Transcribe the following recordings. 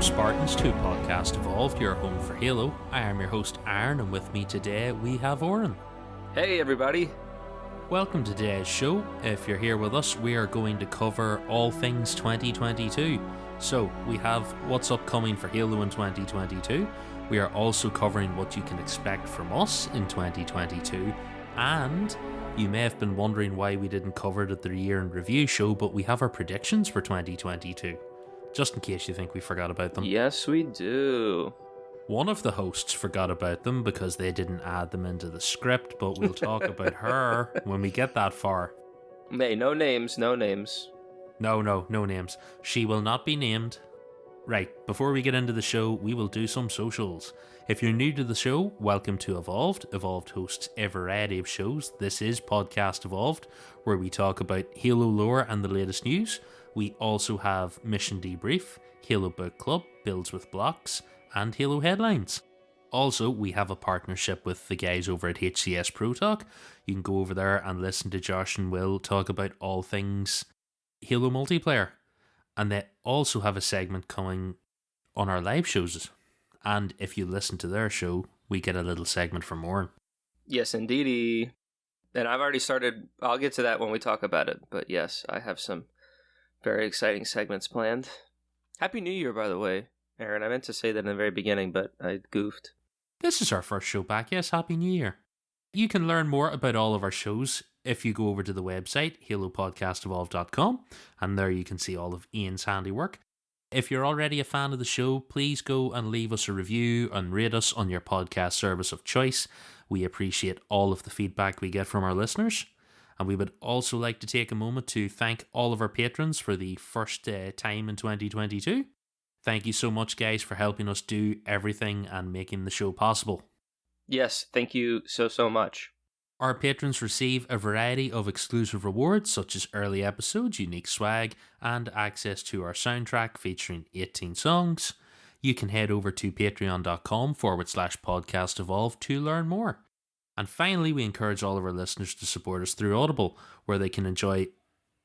Spartans to Podcast Evolved, your home for Halo. I am your host Aaron, and with me today we have Oran. Hey everybody! Welcome to today's show. If you're here with us, we are going to cover all things 2022. So we have what's upcoming for Halo in 2022. We are also covering what you can expect from us in 2022. And you may have been wondering why we didn't cover it at the year in review show, but we have our predictions for 2022. Just in case you think we forgot about them. Yes, we do. One of the hosts forgot about them because they didn't add them into the script, but we'll talk about her when we get that far. Hey, no names, no names. No names. She will not be named. Right, before we get into the show, we will do some socials. If you're new to the show, welcome to Evolved. Evolved hosts a variety of shows. This is Podcast Evolved, where we talk about Halo lore and the latest news. We also have Mission Debrief, Halo Book Club, Builds with Blocks, and Halo Headlines. Also, we have a partnership with the guys over at HCS Pro Talk. You can go over there and listen to Josh and Will talk about all things Halo multiplayer. And they also have a segment coming on our live shows. And if you listen to their show, we get a little segment from Oran. Yes, indeedy. And I've already started, I'll get to that when we talk about it. But yes, I have some very exciting segments planned. Happy New Year, by the way, Aaron. I meant to say that in the very beginning, but I goofed. This is our first show back. Yes, Happy New Year. You can learn more about all of our shows if you go over to the website, halopodcastevolve.com, and there you can see all of Ian's handiwork. If you're already a fan of the show, please go and leave us a review and rate us on your podcast service of choice. We appreciate all of the feedback we get from our listeners. And we would also like to take a moment to thank all of our patrons for the first time in 2022. Thank you so much, guys, for helping us do everything and making the show possible. Yes, thank you so much. Our patrons receive a variety of exclusive rewards, such as early episodes, unique swag, and access to our soundtrack featuring 18 songs. You can head over to patreon.com/podcast evolve to learn more. And finally, we encourage all of our listeners to support us through Audible, where they can enjoy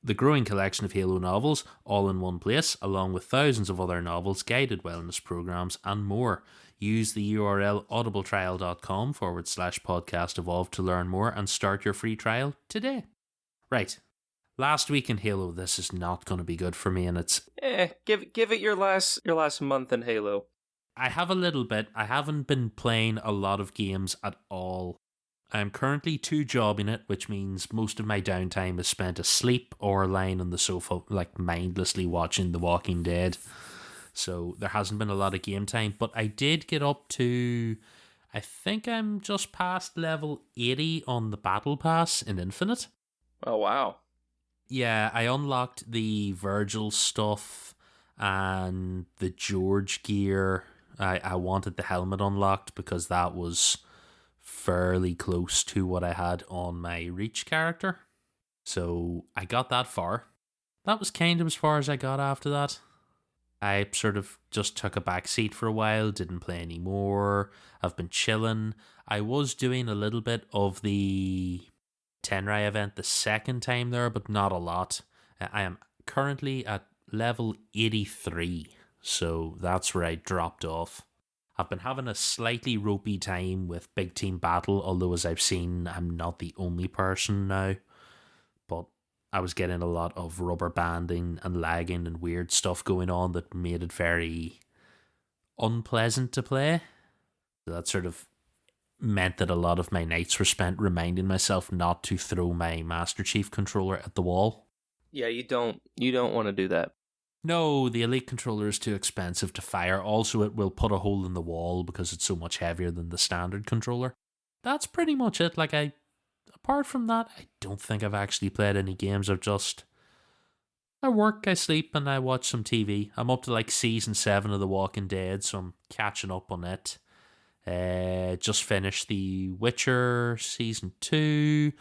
the growing collection of Halo novels all in one place, along with thousands of other novels, guided wellness programs, and more. Use the URL audibletrial.com/podcast evolve to learn more and start your free trial today. Right. Last week in Halo, this is not going to be good for me, and it's... give it your last month in Halo. I have a little bit. I haven't been playing a lot of games at all. I'm currently 2-jobbing it, which means most of my downtime is spent asleep or lying on the sofa, like mindlessly watching The Walking Dead. So there hasn't been a lot of game time, but I did get up to, I think I'm just past level 80 on the Battle Pass in Infinite. Oh, wow. Yeah, I unlocked the Virgil stuff and the George gear. I wanted the helmet unlocked because that was fairly close to what I had on my Reach character. So I got that far. That was kind of as far as I got after that. I sort of just took a back seat for a while, didn't play anymore. I've been chilling. I was doing a little bit of the Tenrai event the second time there, but not a lot. I am currently at level 83, so that's where I dropped off. I've been having a slightly ropey time with Big Team Battle, although as I've seen, I'm not the only person now. But I was getting a lot of rubber banding and lagging and weird stuff going on that made it very unpleasant to play. That sort of meant that a lot of my nights were spent reminding myself not to throw my Master Chief controller at the wall. Yeah, you don't want to do that. No, the Elite controller is too expensive to fire. Also, it will put a hole in the wall because it's so much heavier than the standard controller. That's pretty much it. Apart from that, I don't think I've actually played any games. I work, I sleep, and I watch some TV. I'm up to season 7 of The Walking Dead, so I'm catching up on it. Just finished The Witcher season 2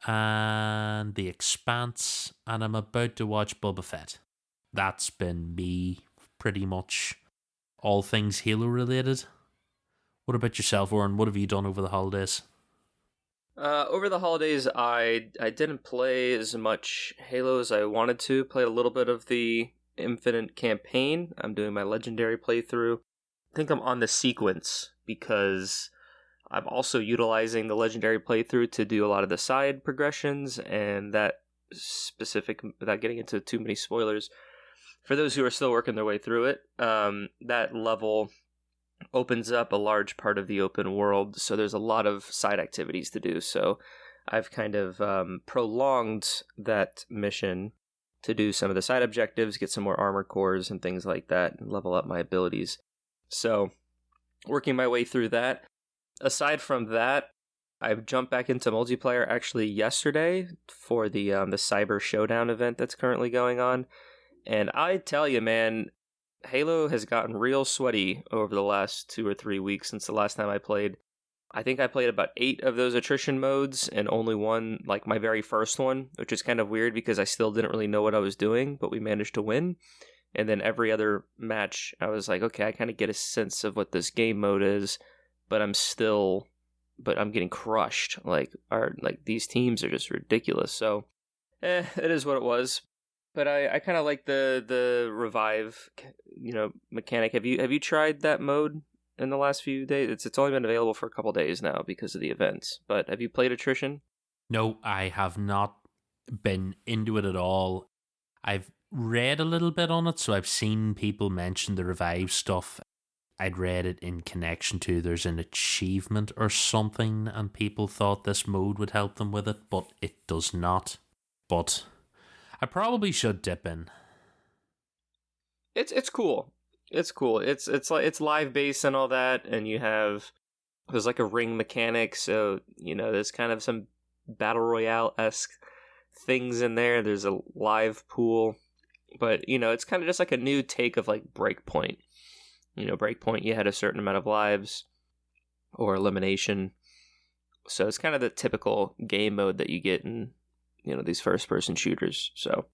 and The Expanse, and I'm about to watch Boba Fett. That's been me, pretty much. All things Halo related. What about yourself, Oran? What have you done over the holidays? Over the holidays, I didn't play as much Halo as I wanted to. Played a little bit of the Infinite campaign. I'm doing my legendary playthrough. I think I'm on the sequence because I'm also utilizing the legendary playthrough to do a lot of the side progressions, and that specific, without getting into too many spoilers, for those who are still working their way through it, that level opens up a large part of the open world, so there's a lot of side activities to do. So I've kind of prolonged that mission to do some of the side objectives, get some more armor cores and things like that, and level up my abilities. So working my way through that. Aside from that, I've jumped back into multiplayer actually yesterday for the Cyber Showdown event that's currently going on. And I tell you, man, Halo has gotten real sweaty over the last 2 or 3 weeks since the last time I played. I think I played about 8 of those attrition modes and only one, like my very first one, which is kind of weird because I still didn't really know what I was doing, but we managed to win. And then every other match, I was like, okay, I kind of get a sense of what this game mode is, but I'm getting crushed. Like these teams are just ridiculous. So, it is what it was. But I kind of like the revive, mechanic. Have you tried that mode in the last few days? It's only been available for a couple days now because of the events. But have you played attrition? No, I have not been into it at all. I've read a little bit on it, so I've seen people mention the revive stuff. I'd read it in connection to there's an achievement or something, and people thought this mode would help them with it, but it does not. But I probably should dip in. It's cool. It's cool. It's live base and all that, and there's like a ring mechanic, so there's kind of some battle royale-esque things in there. There's a live pool, but it's kind of just like a new take of like Breakpoint. Breakpoint, you had a certain amount of lives or elimination, so it's kind of the typical game mode that you get in these first-person shooters. So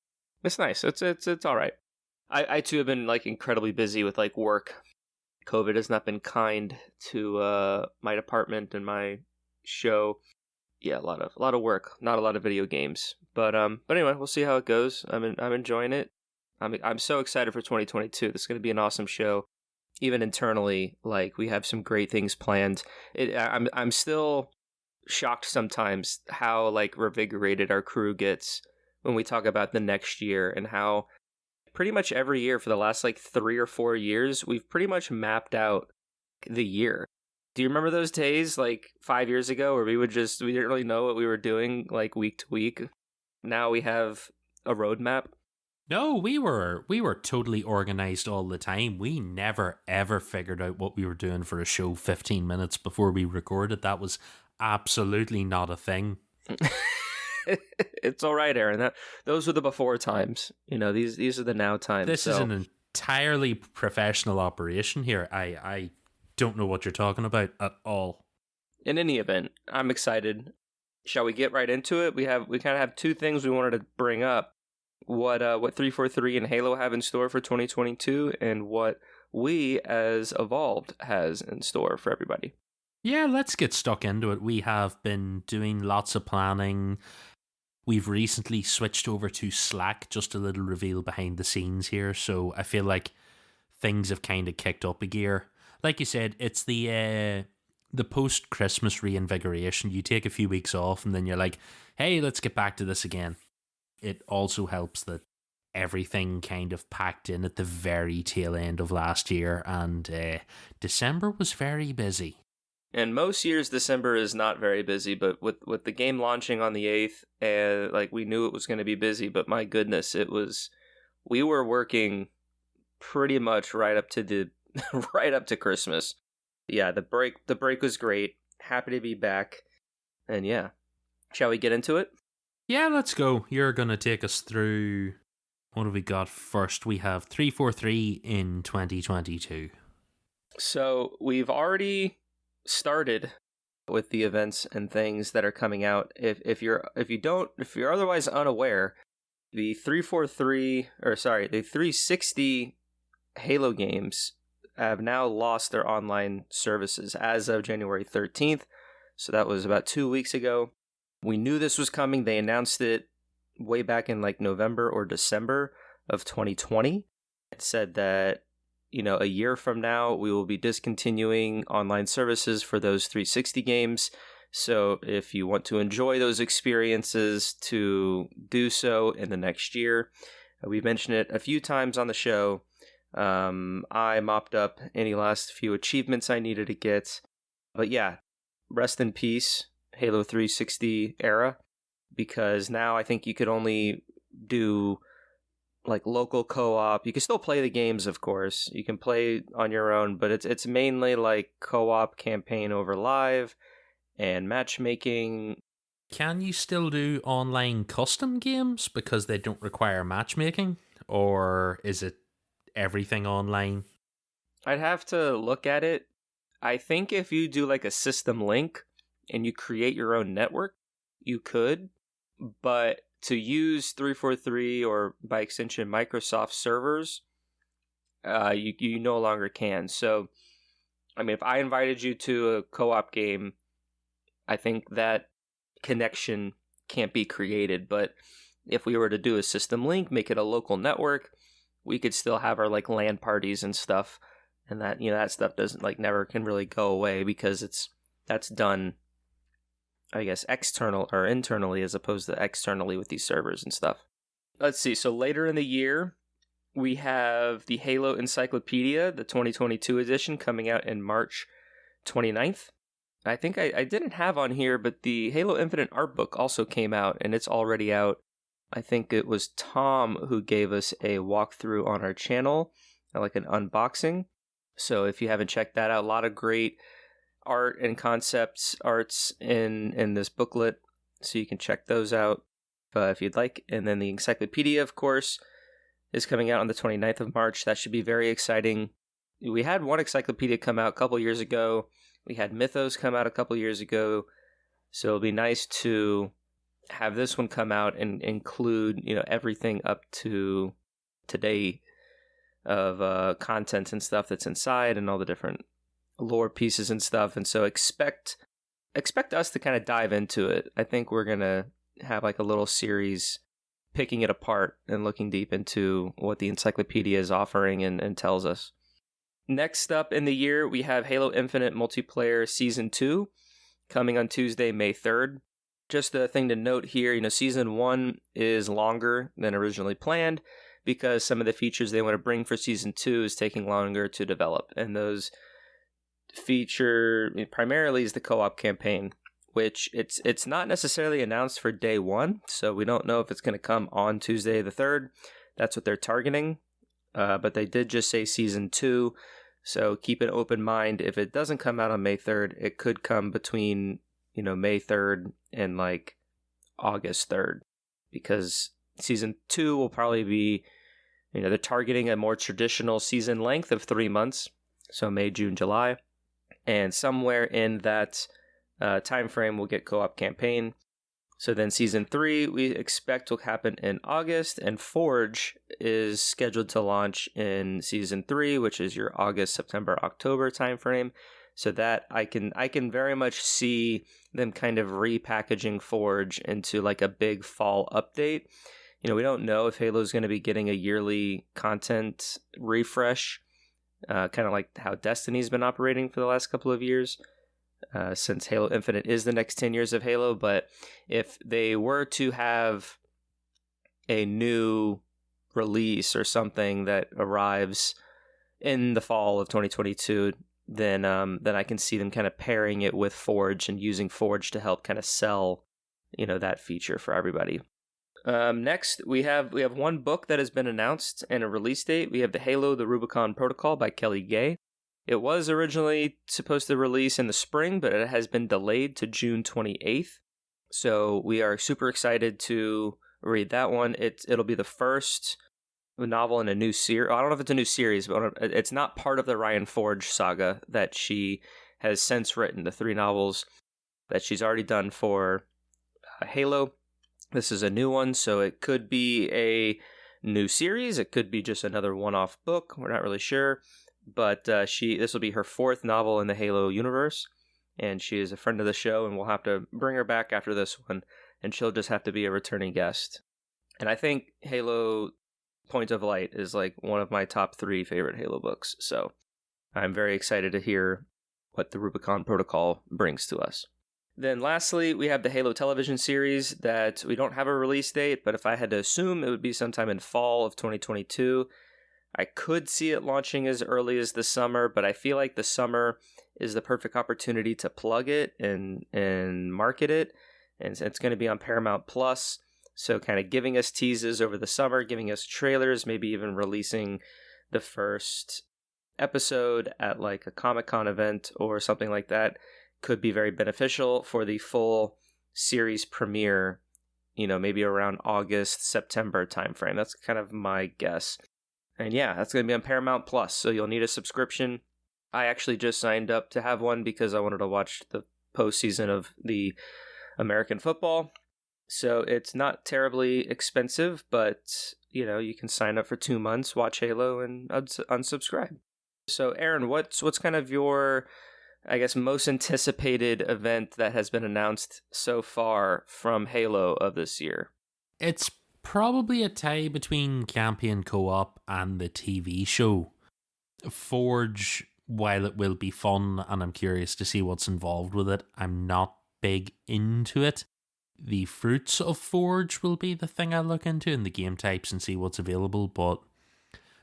it's nice. It's all right. I too have been like incredibly busy with like work. COVID has not been kind to my department and my show. Yeah, a lot of work, not a lot of video games. But anyway, we'll see how it goes. I'm enjoying it. I'm so excited for 2022. This is going to be an awesome show. Even internally, like we have some great things planned. I'm still shocked sometimes how like revigorated our crew gets when we talk about the next year, and how pretty much every year for the last like 3 or 4 years we've pretty much mapped out the year. Do you remember those days like 5 years ago where we didn't really know what we were doing like week to week? Now we have a roadmap. No, we were totally organized all the time. We never ever figured out what we were doing for a show 15 minutes before we recorded. That was absolutely not a thing. It's all right, Aaron. Those were the before times. These are the now times. This is an entirely professional operation here. I don't know what you're talking about at all. In any event, I'm excited. Shall we get right into it? We kind of have 2 things we wanted to bring up. What 343 and Halo have in store for 2022, and what we as Evolved has in store for everybody. Yeah, let's get stuck into it. We have been doing lots of planning. We've recently switched over to Slack, just a little reveal behind the scenes here. So I feel like things have kind of kicked up a gear. Like you said, it's the post-Christmas reinvigoration. You take a few weeks off and then you're like, hey, let's get back to this again. It also helps that everything kind of packed in at the very tail end of last year, and December was very busy. And most years December is not very busy, but with the game launching on the 8th, like we knew it was going to be busy, but my goodness, we were working pretty much right up to Christmas. Yeah, the break was great. Happy to be back. And yeah, shall we get into it? Yeah, let's go. You're going to take us through, what have we got first? We have 343 in 2022. So we've already started with the events and things that are coming out. If you're otherwise unaware, the 360 Halo games have now lost their online services as of January 13th. So that was about 2 weeks ago. We knew this was coming. They announced it way back in like November or December of 2020. It said that, a year from now, we will be discontinuing online services for those 360 games. So if you want to enjoy those experiences, to do so in the next year. We've mentioned it a few times on the show. I mopped up any last few achievements I needed to get. But yeah, rest in peace, Halo 360 era, because now I think you could only do like local co-op. You can still play the games, of course. You can play on your own, but it's mainly like co-op campaign over live and matchmaking. Can you still do online custom games because they don't require matchmaking? Or is it everything online? I'd have to look at it. I think if you do like a system link and you create your own network, you could, but to use 343 or by extension Microsoft servers, you no longer can. So, I mean, if I invited you to a co-op game, I think that connection can't be created. But if we were to do a system link, make it a local network, we could still have our like LAN parties and stuff. And that, that stuff doesn't like never can really go away because that's done, I guess, external or internally as opposed to externally with these servers and stuff. Let's see. So later in the year, we have the Halo Encyclopedia, the 2022 edition, coming out in March 29th. I think I didn't have on here, but the Halo Infinite art book also came out, and it's already out. I think it was Tom who gave us a walkthrough on our channel, like an unboxing. So if you haven't checked that out, a lot of great art and concepts arts in this booklet, so you can check those out if you'd like. And then the encyclopedia, of course, is coming out on the 29th of March. That should be very exciting. We had one encyclopedia come out a couple years ago. We had Mythos come out a couple years ago. So it'll be nice to have this one come out and include, everything up to today of content and stuff that's inside and all the different lore pieces and stuff. And so expect us to kind of dive into it. I think we're going to have like a little series picking it apart and looking deep into what the encyclopedia is offering and tells us. Next up in the year, we have Halo Infinite Multiplayer Season 2 coming on Tuesday, May 3rd. Just a thing to note here, Season 1 is longer than originally planned because some of the features they want to bring for Season 2 is taking longer to develop. And those feature primarily is the co-op campaign, which it's not necessarily announced for day one, so we don't know if it's going to come on Tuesday the 3rd. That's what they're targeting, but they did just say Season 2, so keep an open mind. If it doesn't come out on May 3rd, it could come between May 3rd and like August 3rd, because Season 2 will probably be, they're targeting a more traditional season length of 3 months, so May, June, July. And somewhere in that time frame, we'll get co-op campaign. So then Season 3, we expect will happen in August. And Forge is scheduled to launch in Season 3, which is your August, September, October time frame. So that I can very much see them kind of repackaging Forge into like a big fall update. We don't know if Halo's going to be getting a yearly content refresh. Kind of like how Destiny's been operating for the last couple of years, since Halo Infinite is the next 10 years of Halo. But if they were to have a new release or something that arrives in the fall of 2022, then I can see them kind of pairing it with Forge and using Forge to help kind of sell, that feature for everybody. Next, we have one book that has been announced and a release date. We have the Halo: The Rubicon Protocol by Kelly Gay. It was originally supposed to release in the spring, but it has been delayed to June 28th. So we are super excited to read that one. It'll be the first novel in a new series. I don't know if it's a new series, but it's not part of the Ryan Forge saga that she has since written, the 3 novels that she's already done for Halo. This is a new one, so it could be a new series. It could be just another one-off book. We're not really sure. But this will be her 4th novel in the Halo universe. And she is a friend of the show, and we'll have to bring her back after this one. And she'll just have to be a returning guest. And I think Halo Point of Light is like one of my top 3 favorite Halo books. So I'm very excited to hear what the Rubicon Protocol brings to us. Then lastly, we have the Halo television series that we don't have a release date, but if I had to assume, it would be sometime in fall of 2022. I could see it launching as early as the summer, but I feel like the summer is the perfect opportunity to plug it and market it. And it's going to be on Paramount Plus. So kind of giving us teases over the summer, giving us trailers, maybe even releasing the first episode at like a Comic-Con event or something like that could be very beneficial for the full series premiere, maybe around August, September timeframe. That's kind of my guess. And yeah, that's going to be on Paramount Plus, so you'll need a subscription. I actually just signed up to have one because I wanted to watch the postseason of the American football. So it's not terribly expensive, but, you can sign up for 2 months, watch Halo, and unsubscribe. So Aaron, what's kind of your, I guess, most anticipated event that has been announced so far from Halo of this year? It's probably a tie between campaign co-op and the TV show. Forge, while it will be fun and I'm curious to see what's involved with it, I'm not big into it. The fruits of Forge will be the thing I look into, and the game types, and see what's available, but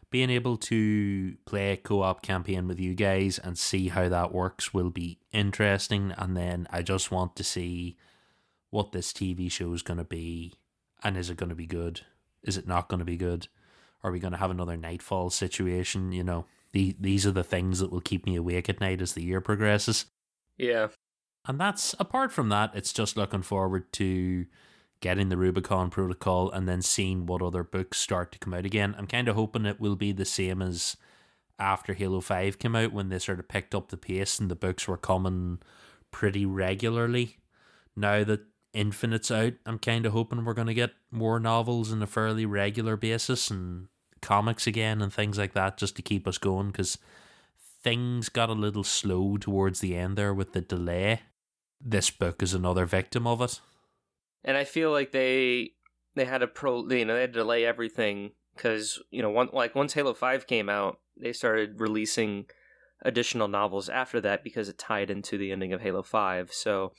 being able to play a co-op campaign with you guys and see how that works will be interesting. And then I just want to see what this TV show is going to be. And is it going to be good? Is it not going to be good? Are we going to have another Nightfall situation? These are the things that will keep me awake at night as the year progresses. Yeah. And apart from that, it's just looking forward to getting the Rubicon Protocol and then seeing what other books start to come out again. I'm kind of hoping it will be the same as after Halo 5 came out, when they sort of picked up the pace and the books were coming pretty regularly. Now that Infinite's out, I'm kind of hoping we're going to get more novels on a fairly regular basis and comics again and things like that, just to keep us going, because things got a little slow towards the end there with the delay. This book is another victim of it. And I feel like they had they had to delay everything because, once Halo 5 came out, they started releasing additional novels after that because it tied into the ending of Halo 5. So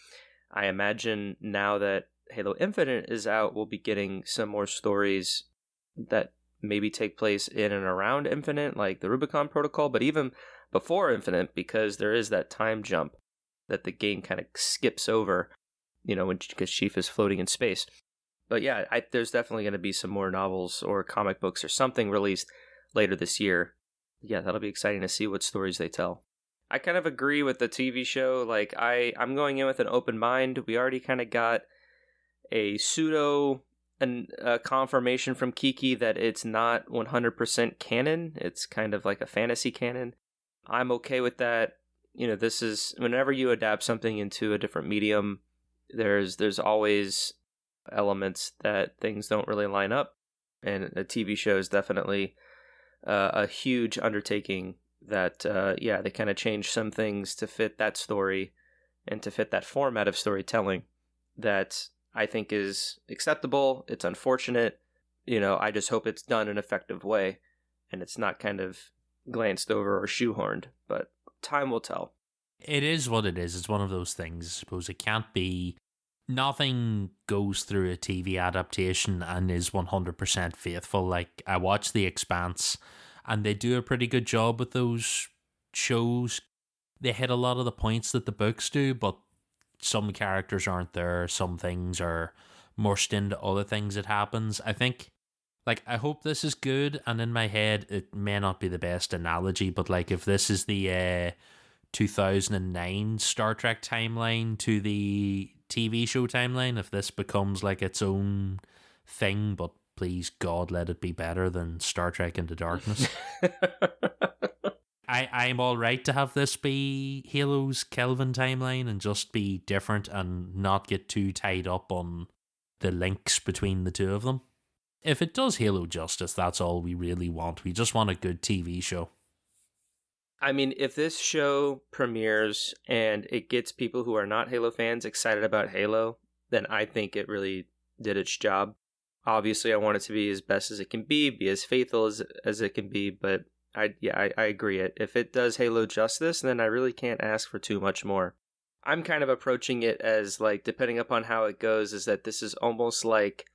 I imagine now that Halo Infinite is out, we'll be getting some more stories that maybe take place in and around Infinite, like the Rubicon Protocol, but even before Infinite, because there is that time jump that the game kind of skips over, because Chief is floating in space. But yeah, there's definitely going to be some more novels or comic books or something released later this year. Yeah, that'll be exciting to see what stories they tell. I kind of agree with the TV show. Like, I'm going in with an open mind. We already kind of got a pseudo confirmation from Kiki that it's not 100% canon. It's kind of like a fantasy canon. I'm okay with that. This is, whenever you adapt something into a different medium, there's always elements that things don't really line up, and a TV show is definitely a huge undertaking that they kind of change some things to fit that story and to fit that format of storytelling that I think is acceptable. It's unfortunate. I just hope it's done in an effective way and it's not kind of glanced over or shoehorned, but time will tell. It is what it is. It's one of those things. I suppose it can't be. Nothing goes through a TV adaptation and is 100% faithful. Like, I watch The Expanse, and they do a pretty good job with those shows. They hit a lot of the points that the books do, but some characters aren't there. Some things are mushed into other things that happens. I think, I hope this is good, and in my head, it may not be the best analogy, but if this is the 2009 Star Trek timeline to the TV show timeline, if this becomes its own thing, but please God, let it be better than Star Trek Into Darkness. I'm all right to have this be Halo's Kelvin timeline and just be different and not get too tied up on the links between the two of them. If it does Halo justice, that's all we really want. We just want a good TV show. I mean, if this show premieres and it gets people who are not Halo fans excited about Halo, then I think it really did its job. Obviously, I want it to be as best as it can be as faithful as it can be, but I agree. If it does Halo justice, then I really can't ask for too much more. I'm kind of approaching it as, like, depending upon how it goes, is that this is almost like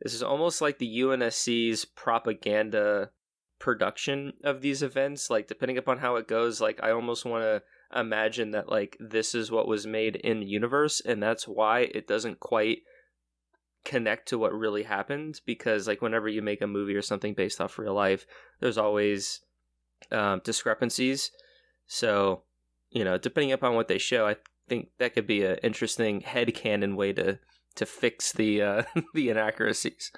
the UNSC's propaganda production of these events. Like, depending upon how it goes, like, I almost want to imagine that, like, this is what was made in universe, and that's why it doesn't quite connect to what really happened, because, like, whenever you make a movie or something based off real life, there's always discrepancies. So, depending upon what they show, I think that could be an interesting headcanon way to fix the the inaccuracies.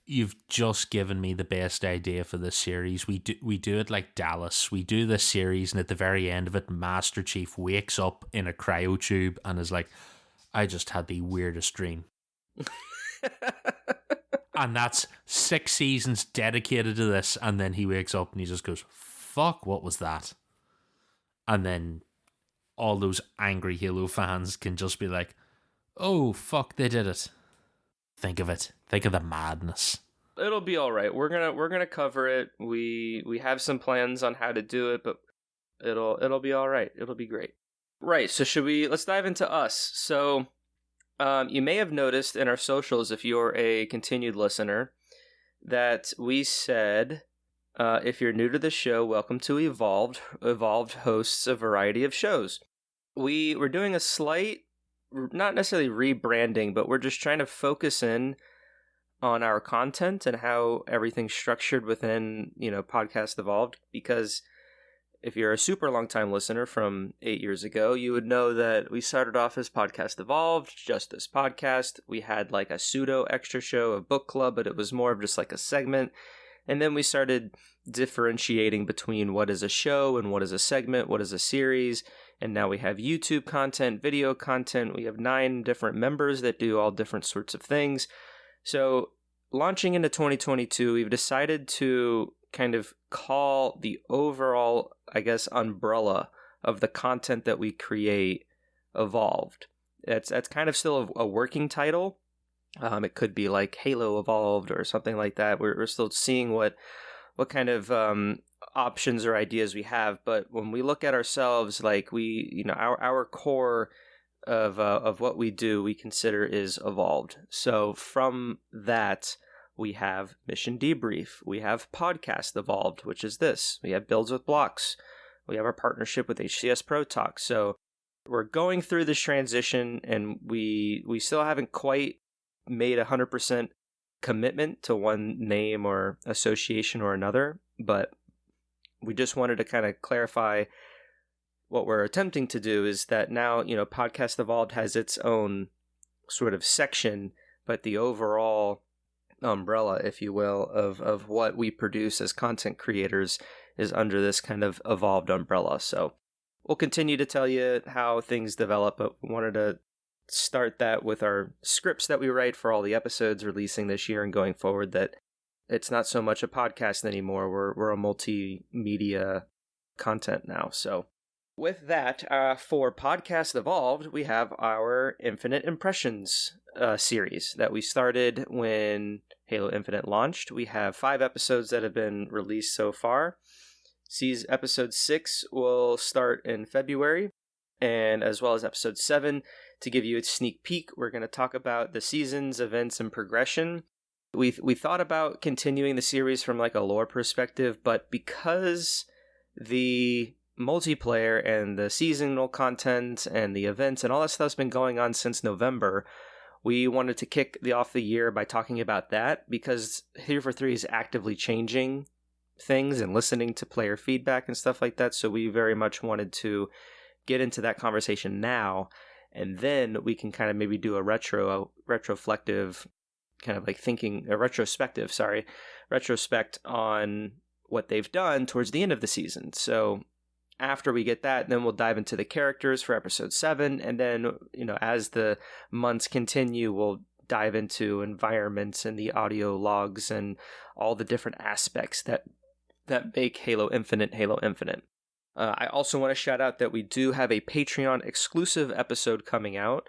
You've just given me the best idea for this series. We do it like Dallas. We do this series, and at the very end of it, Master Chief wakes up in a cryotube and is like, I just had the weirdest dream. And that's 6 seasons dedicated to this, and then he wakes up and he just goes, fuck, what was that? And then all those angry Halo fans can just be like, oh, fuck, they did it. Think of it. Think of the madness. It'll be all right. We're gonna cover it. We have some plans on how to do it, but it'll be all right. It'll be great. Right. So let's dive into us. So, you may have noticed in our socials, if you're a continued listener, that we said, if you're new to the show, welcome to Evolved. Evolved hosts a variety of shows. We're doing a slight, not necessarily rebranding, but we're just trying to focus in on our content and how everything's structured within, Podcast Evolved. Because if you're a super long time listener from 8 years ago, you would know that we started off as Podcast Evolved, just this podcast. We had like a pseudo extra show of book club, but it was more of just like a segment. And then we started differentiating between what is a show and what is a segment, what is a series. And now we have YouTube content, video content. We have 9 different members that do all different sorts of things. So launching into 2022, we've decided to kind of call the overall, I guess, umbrella of the content that we create Evolved. That's kind of still a working title. It could be like Halo Evolved or something like that. We're still seeing what kind of options or ideas we have. But when we look at ourselves, like our core of what we do, we consider is Evolved. So from that, we have Mission Debrief. We have Podcast Evolved, which is this. We have Builds with Blocks. We have our partnership with HCS Pro Talk. So we're going through this transition, and we still haven't quite made 100% commitment to one name or association or another, but we just wanted to kind of clarify what we're attempting to do is that now, Podcast Evolved has its own sort of section, but the overall umbrella, if you will, of what we produce as content creators is under this kind of Evolved umbrella. So we'll continue to tell you how things develop, but we wanted to start that with our scripts that we write for all the episodes releasing this year and going forward, that it's not so much a podcast anymore. We're a multimedia content now. So with that, for Podcast Evolved, we have our Infinite Impressions series that we started when Halo Infinite launched. We have 5 episodes that have been released so far. Episode 6 will start in February, and as well as episode 7. To give you a sneak peek, we're going to talk about the seasons, events, and progression. We thought about continuing the series from like a lore perspective, but because the multiplayer and the seasonal content and the events and all that stuff's been going on since November, we wanted to kick off the year by talking about that, because Here for 3 is actively changing things and listening to player feedback and stuff like that. So we very much wanted to get into that conversation now, and then we can kind of maybe do a retrospect on what they've done towards the end of the season. So after we get that, then we'll dive into the characters for episode 7, and then, as the months continue, we'll dive into environments and the audio logs and all the different aspects that make Halo Infinite Halo Infinite. I also want to shout out that we do have a Patreon exclusive episode coming out.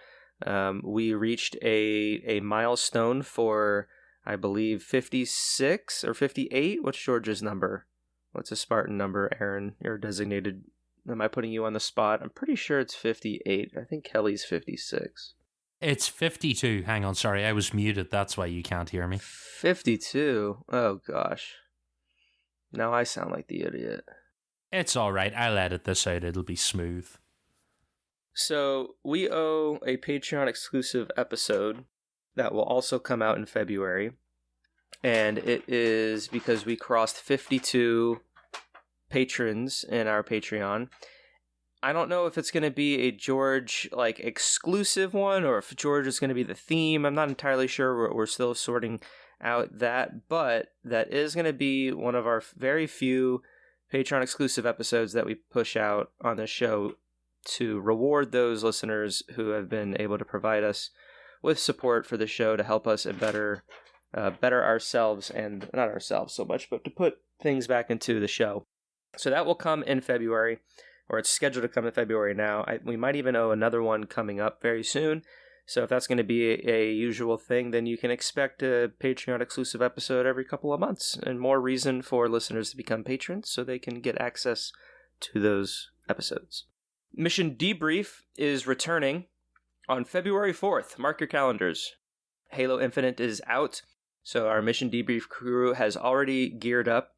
We reached a milestone for I believe 56 or 58. What's George's number? What's a Spartan number, Aaron? You're designated. Am I putting you on the spot? I'm pretty sure it's 58. I think Kelly's 56. It's 52. Hang on, sorry, I was muted. That's why you can't hear me. 52? Oh, gosh. Now I sound like the idiot. It's all right. I'll edit this out. It'll be smooth. So we owe a Patreon exclusive episode that will also come out in February. And it is because we crossed 52 patrons in our Patreon. I don't know if it's going to be a George exclusive one or if George is going to be the theme. I'm not entirely sure. We're still sorting out that, but that is going to be one of our very few Patreon exclusive episodes that we push out on the show to reward those listeners who have been able to provide us with support for the show to help us better ourselves, and not ourselves so much, but to put things back into the show. So that will come in February, or it's scheduled to come in February now. We might even owe another one coming up very soon. So if that's going to be a usual thing, then you can expect a Patreon exclusive episode every couple of months, and more reason for listeners to become patrons so they can get access to those episodes. Mission Debrief is returning on February 4th. Mark your calendars. Halo Infinite is out, so our Mission Debrief crew has already geared up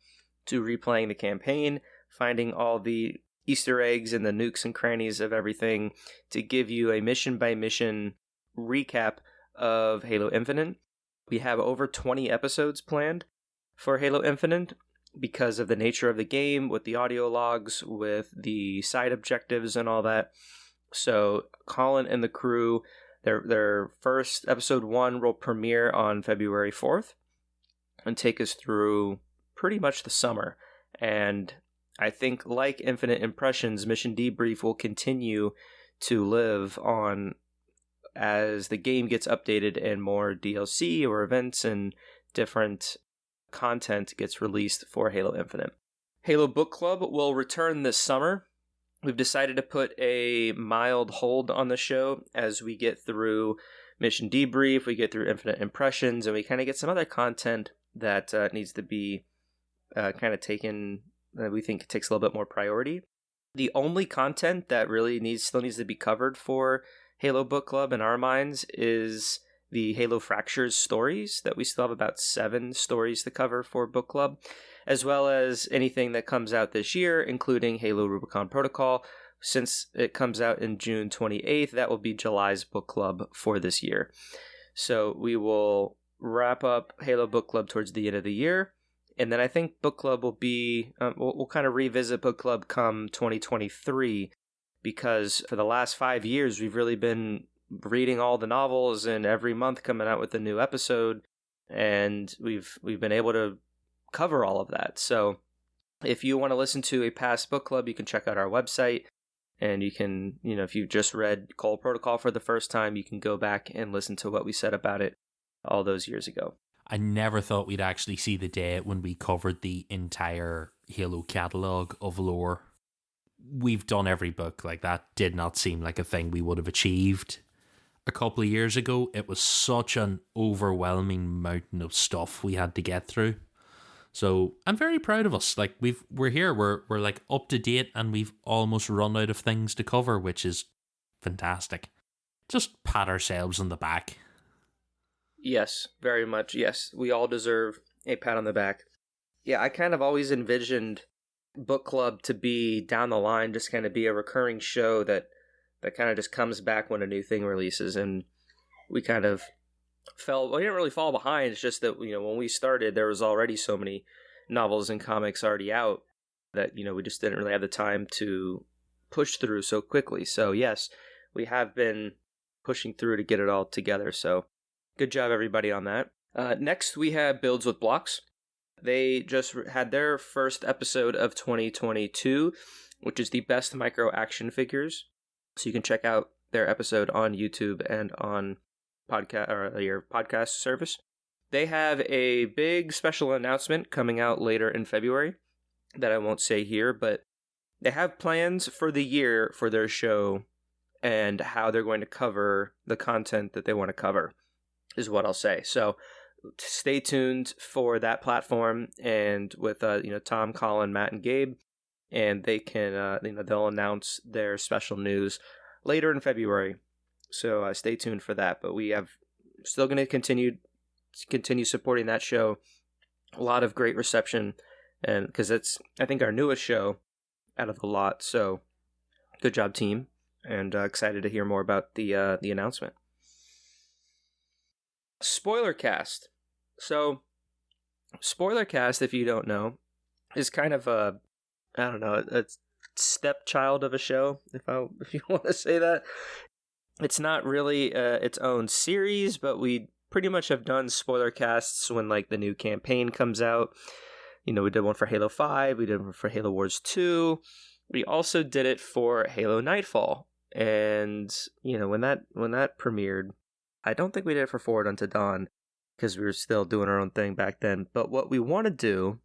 to replaying the campaign, finding all the Easter eggs and the nooks and crannies of everything to give you a mission-by-mission recap of Halo Infinite. We have over 20 episodes planned for Halo Infinite because of the nature of the game, with the audio logs, with the side objectives and all that. So Colin and the crew, their first episode 1 will premiere on February 4th and take us through pretty much the summer. And I think, like Infinite Impressions, Mission Debrief will continue to live on as the game gets updated and more DLC or events and different content gets released for Halo Infinite. Halo Book Club will return this summer. We've decided to put a mild hold on the show as we get through Mission Debrief, we get through Infinite Impressions, and we kind of get some other content that needs to be kind of taken, we think it takes a little bit more priority. The only content that really still needs to be covered for Halo Book Club in our minds is the Halo Fractures stories, that we still have about 7 stories to cover for Book Club, as well as anything that comes out this year, including Halo Rubicon Protocol. Since it comes out in June 28th, that will be July's Book Club for this year. So we will wrap up Halo Book Club towards the end of the year, and then I think Book Club will be, we'll kind of revisit Book Club come 2023, because for the last 5 years, we've really been reading all the novels and every month coming out with a new episode, and we've been able to cover all of that. So if you want to listen to a past book club, you can check out our website, and you can, if you've just read Cole Protocol for the first time, you can go back and listen to what we said about it all those years ago. I never thought we'd actually see the day when we covered the entire Halo catalog of lore. We've done every book. That did not seem like a thing we would have achieved a couple of years ago. It was such an overwhelming mountain of stuff we had to get through. So I'm very proud of us. We're here. We're up to date, and we've almost run out of things to cover, which is fantastic. Just pat ourselves on the back. Yes, very much. Yes, we all deserve a pat on the back. Yeah, I kind of always envisioned Book Club to be down the line, just kind of be a recurring show that kind of just comes back when a new thing releases, and we kind of we didn't really fall behind. It's just that, when we started, there was already so many novels and comics already out that, we just didn't really have the time to push through so quickly. So yes, we have been pushing through to get it all together. So good job, everybody, on that. Next, we have Builds with Blocks. They just had their first episode of 2022, which is the best micro action figures. So you can check out their episode on YouTube and on your podcast service. They have a big special announcement coming out later in February that I won't say here, but they have plans for the year for their show and how they're going to cover the content that they want to cover, is what I'll say. So stay tuned for that platform, and with Tom, Colin, Matt, and Gabe, and they can they'll announce their special news later in February. So stay tuned for that. But we have still going to continue supporting that show. A lot of great reception, and because it's, I think, our newest show out of the lot. So good job, team, and excited to hear more about the announcement. Spoiler cast. So spoiler cast, if you don't know, is kind of a stepchild of a show, if you want to say that. It's not really its own series, but we pretty much have done spoiler casts when like the new campaign comes out. We did one for Halo 5, we did one for Halo Wars 2. We also did it for Halo Nightfall. And when that premiered, I don't think we did it for Forward Unto Dawn because we were still doing our own thing back then. But what we want to do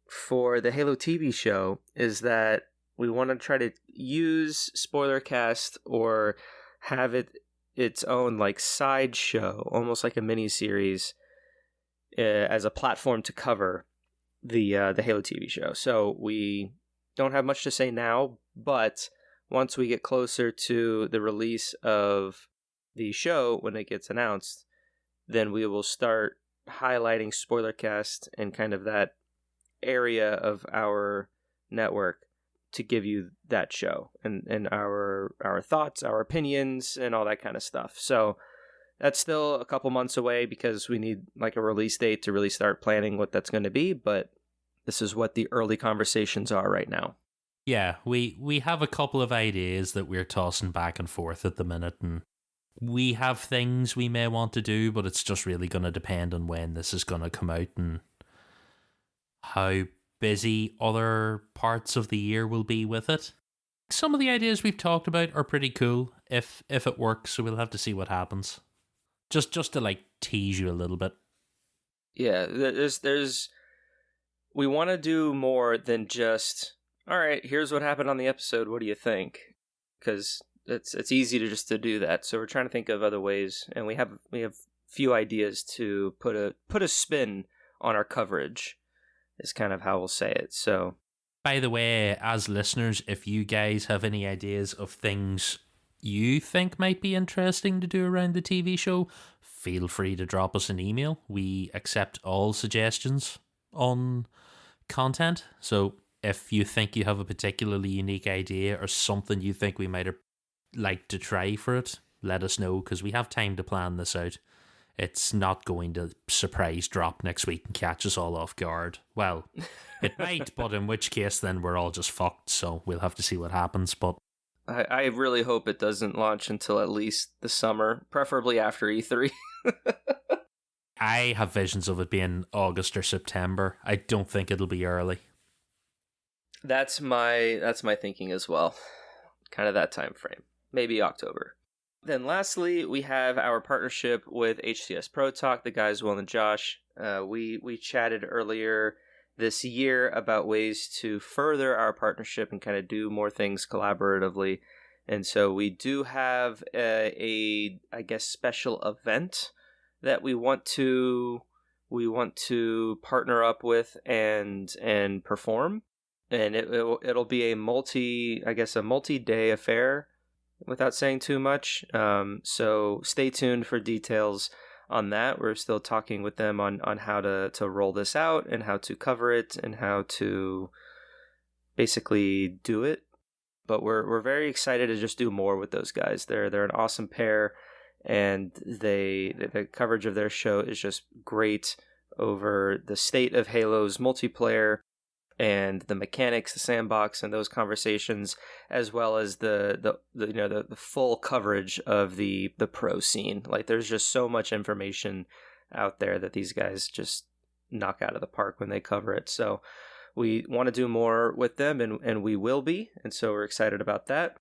for the Halo TV show is that we want to try to use spoiler cast or have it its own like side show, almost like a mini series, as a platform to cover the Halo TV show. So we don't have much to say now, but once we get closer to the release of the show, when it gets announced, then we will start highlighting spoilercast and kind of that area of our network to give you that show and our thoughts, our opinions, and all that kind of stuff. So that's still a couple months away because we need like a release date to really start planning what that's going to be, but this is what the early conversations are right now. Yeah, we have a couple of ideas that we're tossing back and forth at the minute, and we have things we may want to do, but it's just really going to depend on when this is going to come out and how busy other parts of the year will be with it. Some of the ideas we've talked about are pretty cool if it works, so we'll have to see what happens. Just to like tease you a little bit. Yeah, there's we want to do more than just, all right, here's what happened on the episode, what do you think? Because it's easy to do that. So we're trying to think of other ways, and we have few ideas to put a spin on our coverage, is kind of how we'll say it. So, by the way, as listeners, if you guys have any ideas of things you think might be interesting to do around the TV show, feel free to drop us an email. We accept all suggestions on content. So if you think you have a particularly unique idea or something you think we might have liked to try for it, let us know, because we have time to plan this out. It's not going to surprise drop next week and catch us all off guard. Well, it might, but in which case then we're all just fucked, so we'll have to see what happens. But I really hope it doesn't launch until at least the summer, preferably after E3. I have visions of it being August or September. I don't think it'll be early. That's my thinking as well. Kind of that time frame. Maybe October. Then lastly, we have our partnership with HCS Pro Talk, the guys Will and Josh. We chatted earlier this year about ways to further our partnership and kind of do more things collaboratively. And so we do have a special event that we want to partner up with and perform. And it'll be a multi-day affair, without saying too much. So stay tuned for details on that. We're still talking with them on how to roll this out and how to cover it and how to basically do it. But we're very excited to just do more with those guys. They're an awesome pair, and the coverage of their show is just great over the state of Halo's multiplayer and the mechanics, the sandbox, and those conversations, as well as the full coverage of the pro scene. Like, there's just so much information out there that these guys just knock out of the park when they cover it. So we want to do more with them, and we will be, and so we're excited about that.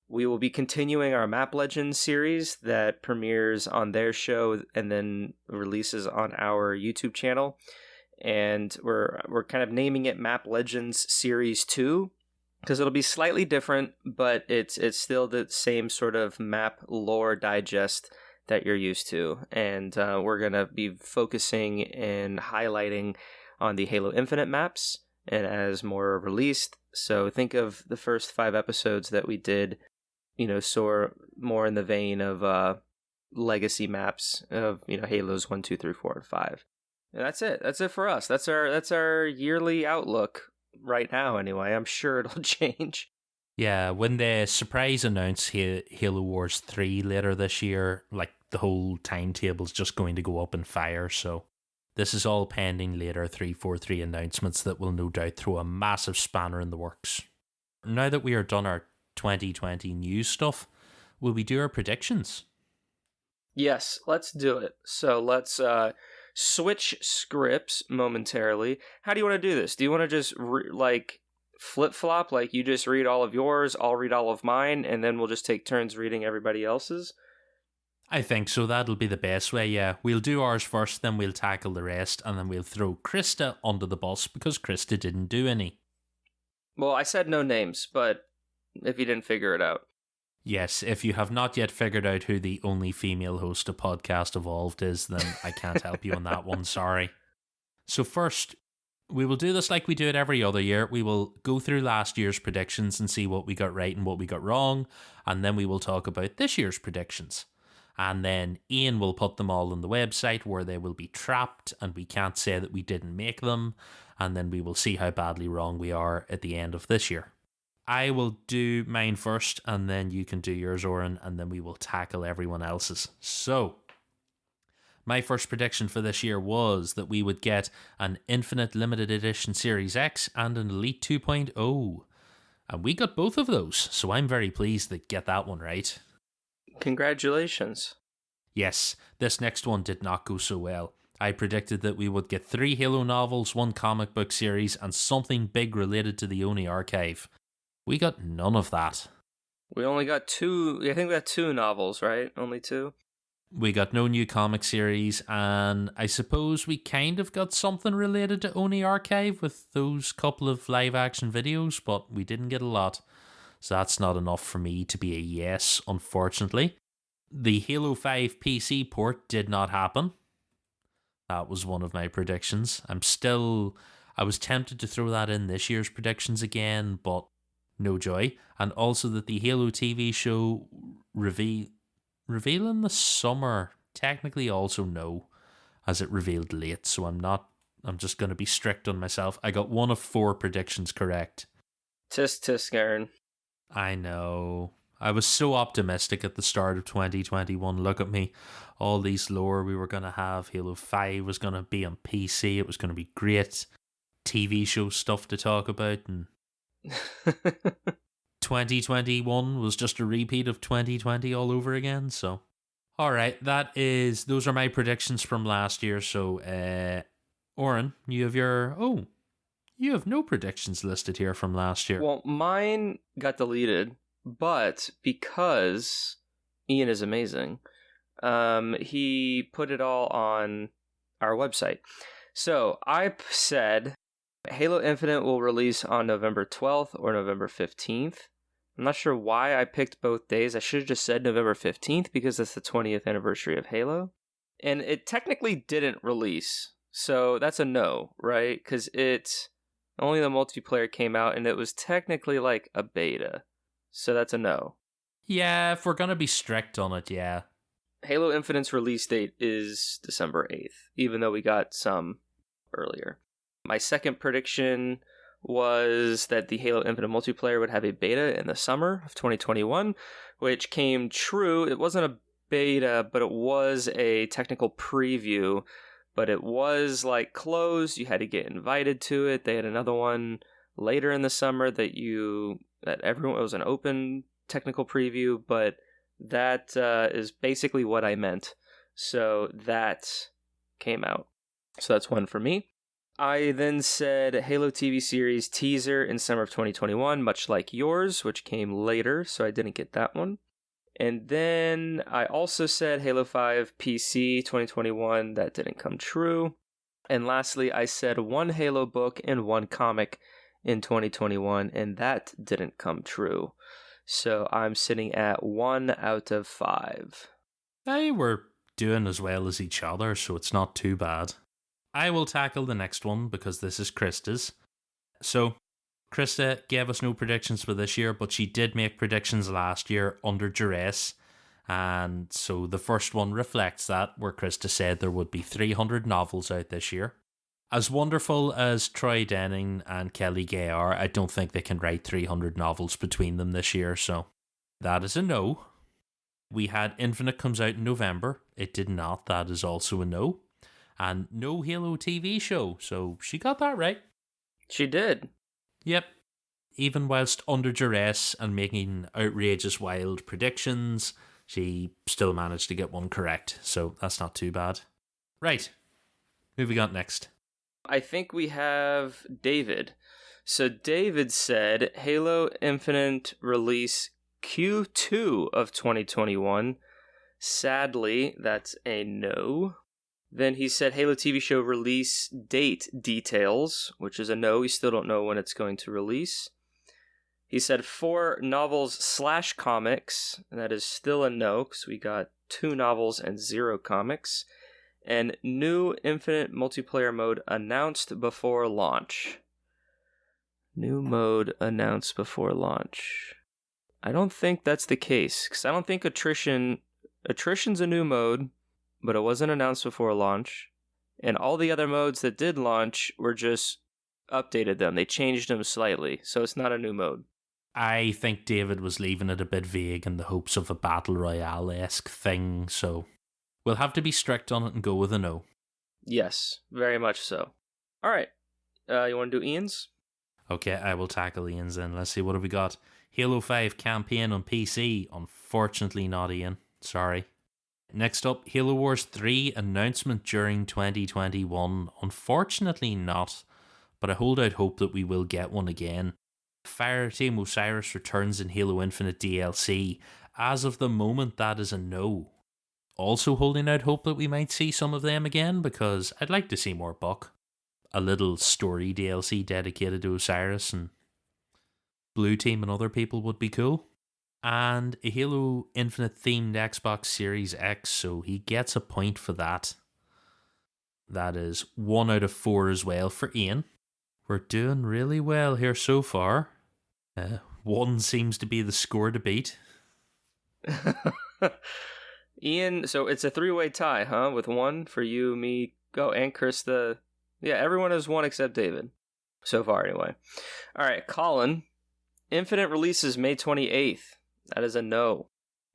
We will be continuing our Map Legends series that premieres on their show and then releases on our YouTube channel. And we're kind of naming it Map Legends Series 2 because it'll be slightly different, but it's still the same sort of map lore digest that you're used to. And we're going to be focusing and highlighting on the Halo Infinite maps and as more are released. So think of the first 5 episodes that we did, so more in the vein of legacy maps of, Halos 1, 2, 3, 4, and 5. And that's it. That's it for us. That's our yearly outlook right now anyway. I'm sure it'll change. Yeah, when they surprise announce Halo Wars 3 later this year, like the whole timetable's just going to go up in fire, so this is all pending later 343 announcements that will no doubt throw a massive spanner in the works. Now that we are done our 2020 news stuff, will we do our predictions? Yes, let's do it. So let's switch scripts momentarily. How do you want to do this? Do you want to just flip-flop, like you just read all of yours, I'll read all of mine, and then we'll just take turns reading everybody else's? I think so. That'll be the best way, yeah. We'll do ours first, then we'll tackle the rest, and then we'll throw Krista under the bus because Krista didn't do any. Well, I said no names, but if you didn't figure it out. Yes, if you have not yet figured out who the only female host of Podcast Evolved is, then I can't help you on that one, sorry. So first, we will do this like we do it every other year. We will go through last year's predictions and see what we got right and what we got wrong, and then we will talk about this year's predictions. And then Ian will put them all on the website where they will be trapped and we can't say that we didn't make them. And then we will see how badly wrong we are at the end of this year. I will do mine first and then you can do yours, Oran, and then we will tackle everyone else's. So, my first prediction for this year was that we would get an Infinite Limited Edition Series X and an Elite 2.0. And we got both of those, so I'm very pleased to get that one right. Congratulations. Yes, this next one did not go so well. I predicted that we would get 3 Halo novels, 1 comic book series, and something big related to the Oni archive. We got none of that. We only got 2, I think we got 2 novels, right? Only 2? We got no new comic series, and I suppose we kind of got something related to Oni archive with those couple of live action videos, but we didn't get a lot. So that's not enough for me to be a yes, unfortunately. The Halo 5 PC port did not happen. That was one of my predictions. I was tempted to throw that in this year's predictions again, but no joy. And also that the Halo TV show reveal in the summer, technically also no, as it revealed late. So I'm just going to be strict on myself. I got 1 of 4 predictions correct. Tisk, Aaron. I know. I was so optimistic at the start of 2021. Look at me. All these lore we were going to have. Halo 5 was going to be on PC. It was going to be great. TV show stuff to talk about. And 2021 was just a repeat of 2020 all over again. So, alright. Those are my predictions from last year. So, Oran, you have no predictions listed here from last year. Well, mine got deleted, but because Ian is amazing, he put it all on our website. So I said Halo Infinite will release on November 12th or November 15th. I'm not sure why I picked both days. I should have just said November 15th because that's the 20th anniversary of Halo. And it technically didn't release. So that's a no, right? Because only the multiplayer came out, and it was technically like a beta. So that's a no. Yeah, if we're going to be strict on it, yeah. Halo Infinite's release date is December 8th, even though we got some earlier. My second prediction was that the Halo Infinite multiplayer would have a beta in the summer of 2021, which came true. It wasn't a beta, but it was a technical preview. But it was like closed. You had to get invited to it. They had another one later in the summer it was an open technical preview, but that is basically what I meant. So that came out. So that's 1 for me. I then said Halo TV series teaser in summer of 2021, much like yours, which came later, so I didn't get that one. And then I also said Halo 5 PC 2021. That didn't come true. And lastly, I said 1 Halo book and 1 comic in 2021, and that didn't come true. So I'm sitting at 1 out of 5. They were doing as well as each other, so it's not too bad. I will tackle the next one because this is Krista's. So, Krista gave us no predictions for this year, but she did make predictions last year under duress. And so the first one reflects that, where Krista said there would be 300 novels out this year. As wonderful as Troy Denning and Kelly Gay are, I don't think they can write 300 novels between them this year, so that is a no. We had Infinite comes out in November. It did not. That is also a no. And no Halo TV show, so she got that right. She did. Yep. Even whilst under duress and making outrageous wild predictions, she still managed to get one correct, so that's not too bad. Right. Who have we got next? I think we have David. So David said Halo Infinite release Q2 of 2021. Sadly, that's a no. Then he said Halo TV show release date details, which is a no. We still don't know when it's going to release. He said 4 novels / comics, and that is still a no, because we got 2 novels and 0 comics. And new Infinite multiplayer mode announced before launch. New mode announced before launch. I don't think that's the case, because I don't think attrition's a new mode, but it wasn't announced before launch. And all the other modes that did launch were just updated them. They changed them slightly, so it's not a new mode. I think David was leaving it a bit vague in the hopes of a Battle Royale-esque thing, so we'll have to be strict on it and go with a no. Yes, very much so. All right, you want to do Ian's? Okay, I will tackle Ian's then. Let's see, what have we got? Halo 5 campaign on PC. Unfortunately not, Ian. Sorry. Next up, Halo Wars 3 announcement during 2021. Unfortunately not, but I hold out hope that we will get one again. Fireteam Osiris returns in Halo Infinite DLC. As of the moment, that is a no. Also holding out hope that we might see some of them again, because I'd like to see more Buck. A little story DLC dedicated to Osiris and Blue Team and other people would be cool. And a Halo Infinite themed Xbox Series X, so he gets a point for that. That is 1 out of 4 as well for Ian. We're doing really well here so far. 1 seems to be the score to beat. Ian, so it's a 3-way tie, huh? With 1 for you, me, and Krista. Yeah, everyone has 1 except David. So far, anyway. All right, Colin. Infinite releases May 28th. That is a no.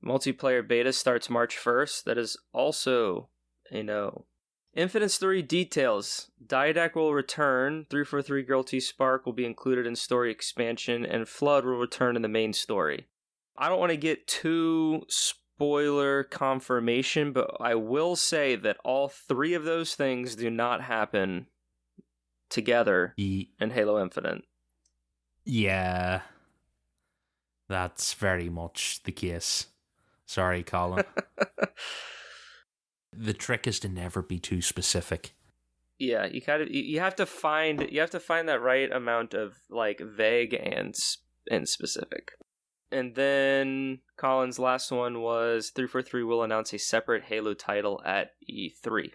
Multiplayer beta starts March 1st. That is also a no. Infinite story details. Didac will return. 343 Girl T Spark will be included in story expansion, and Flood will return in the main story. I don't want to get too spoiler confirmation, but I will say that all 3 of those things do not happen together in Halo Infinite. Yeah, that's very much the case. Sorry, Colin. The trick is to never be too specific. Yeah, you have to find that right amount of like vague and specific. And then Colin's last one was 343 will announce a separate Halo title at E3,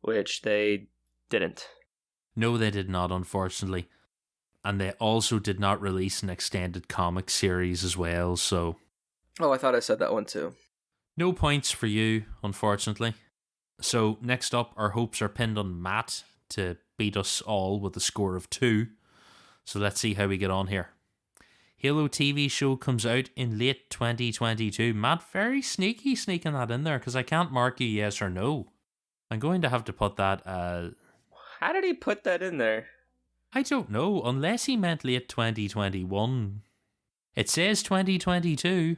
which they didn't. No, they did not, unfortunately. And they also did not release an extended comic series as well, so... Oh, I thought I said that one too. No points for you, unfortunately. So, next up, our hopes are pinned on Matt to beat us all with a score of 2. So let's see how we get on here. Halo TV show comes out in late 2022. Matt, very sneaking that in there, because I can't mark you yes or no. I'm going to have to put that... How did he put that in there? I don't know, unless he meant late 2021. It says 2022.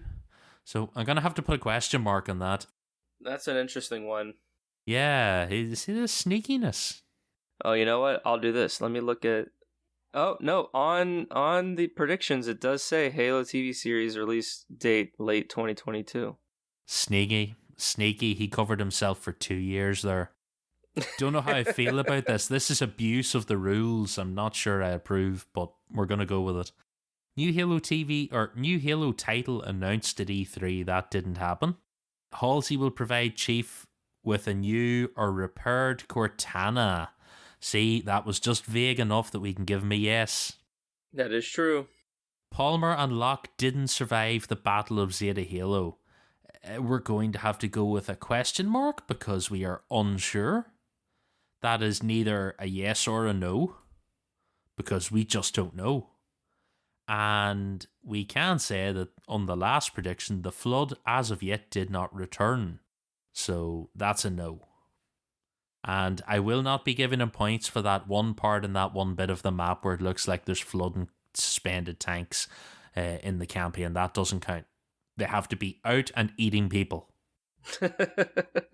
So I'm going to have to put a question mark on that. That's an interesting one. Yeah, see the sneakiness. Oh, you know what? I'll do this. Let me look at... Oh, no. On the predictions, it does say Halo TV series release date late 2022. Sneaky. He covered himself for 2 years there. Don't know how I feel about this. This is abuse of the rules. I'm not sure I approve, but we're going to go with it. New Halo title announced at E3. That didn't happen. Halsey will provide Chief with a new or repaired Cortana. See, that was just vague enough that we can give him a yes. That is true. Palmer and Locke didn't survive the Battle of Zeta Halo. We're going to have to go with a question mark because we are unsure. That is neither a yes or a no because we just don't know. And we can say that on the last prediction, the flood as of yet did not return. So that's a no. And I will not be giving him points for that one part in that one bit of the map where it looks like there's flooding suspended tanks in the campaign. That doesn't count. They have to be out and eating people.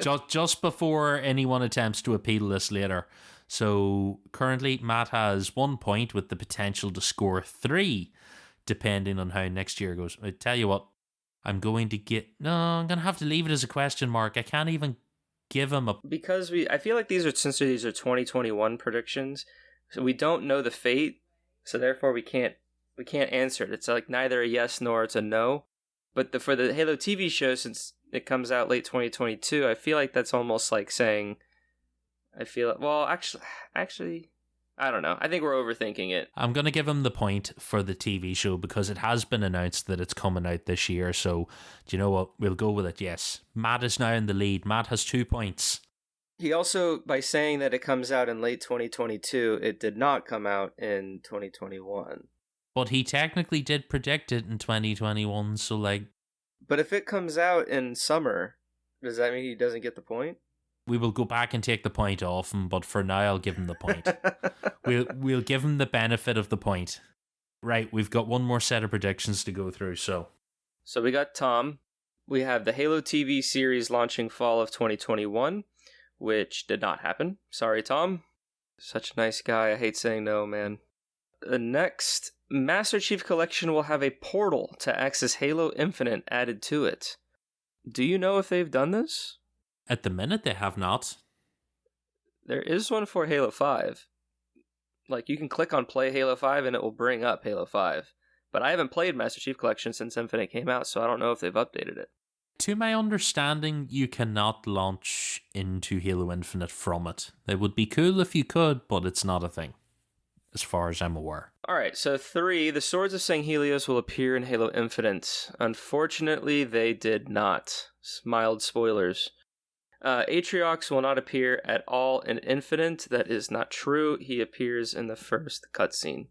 just before anyone attempts to appeal this later. So currently Matt has 1 point with the potential to score 3, depending on how next year goes. I tell you what, I'm going to have to leave it as a question mark. I can't even give him a... Because I feel like since these are 2021 predictions, so we don't know the fate, so therefore we can't answer it. It's like neither a yes nor it's a no. But for the Halo TV show, since it comes out late 2022, I feel like that's almost like saying, actually, I don't know. I think we're overthinking it. I'm going to give him the point for the TV show because it has been announced that it's coming out this year. So, do you know what? We'll go with it, yes. Matt is now in the lead. Matt has 2 points. He also, by saying that it comes out in late 2022, it did not come out in 2021. But he technically did predict it in 2021, so like... But if it comes out in summer, does that mean he doesn't get the point? We will go back and take the point off him, but for now I'll give him the point. We'll give him the benefit of the point. Right, we've got one more set of predictions to go through, so... So we got Tom. We have the Halo TV series launching fall of 2021, which did not happen. Sorry, Tom. Such a nice guy. I hate saying no, man. The next... Master Chief Collection will have a portal to access Halo Infinite added to it. Do you know if they've done this? At the minute, they have not. There is one for Halo 5. Like, you can click on Play Halo 5 and it will bring up Halo 5. But I haven't played Master Chief Collection since Infinite came out, so I don't know if they've updated it. To my understanding, you cannot launch into Halo Infinite from it. It would be cool if you could, but it's not a thing, as far as I'm aware. Alright, so 3, the Swords of Sanghelios will appear in Halo Infinite. Unfortunately, they did not. Mild spoilers. Atriox will not appear at all in Infinite. That is not true. He appears in the first cutscene.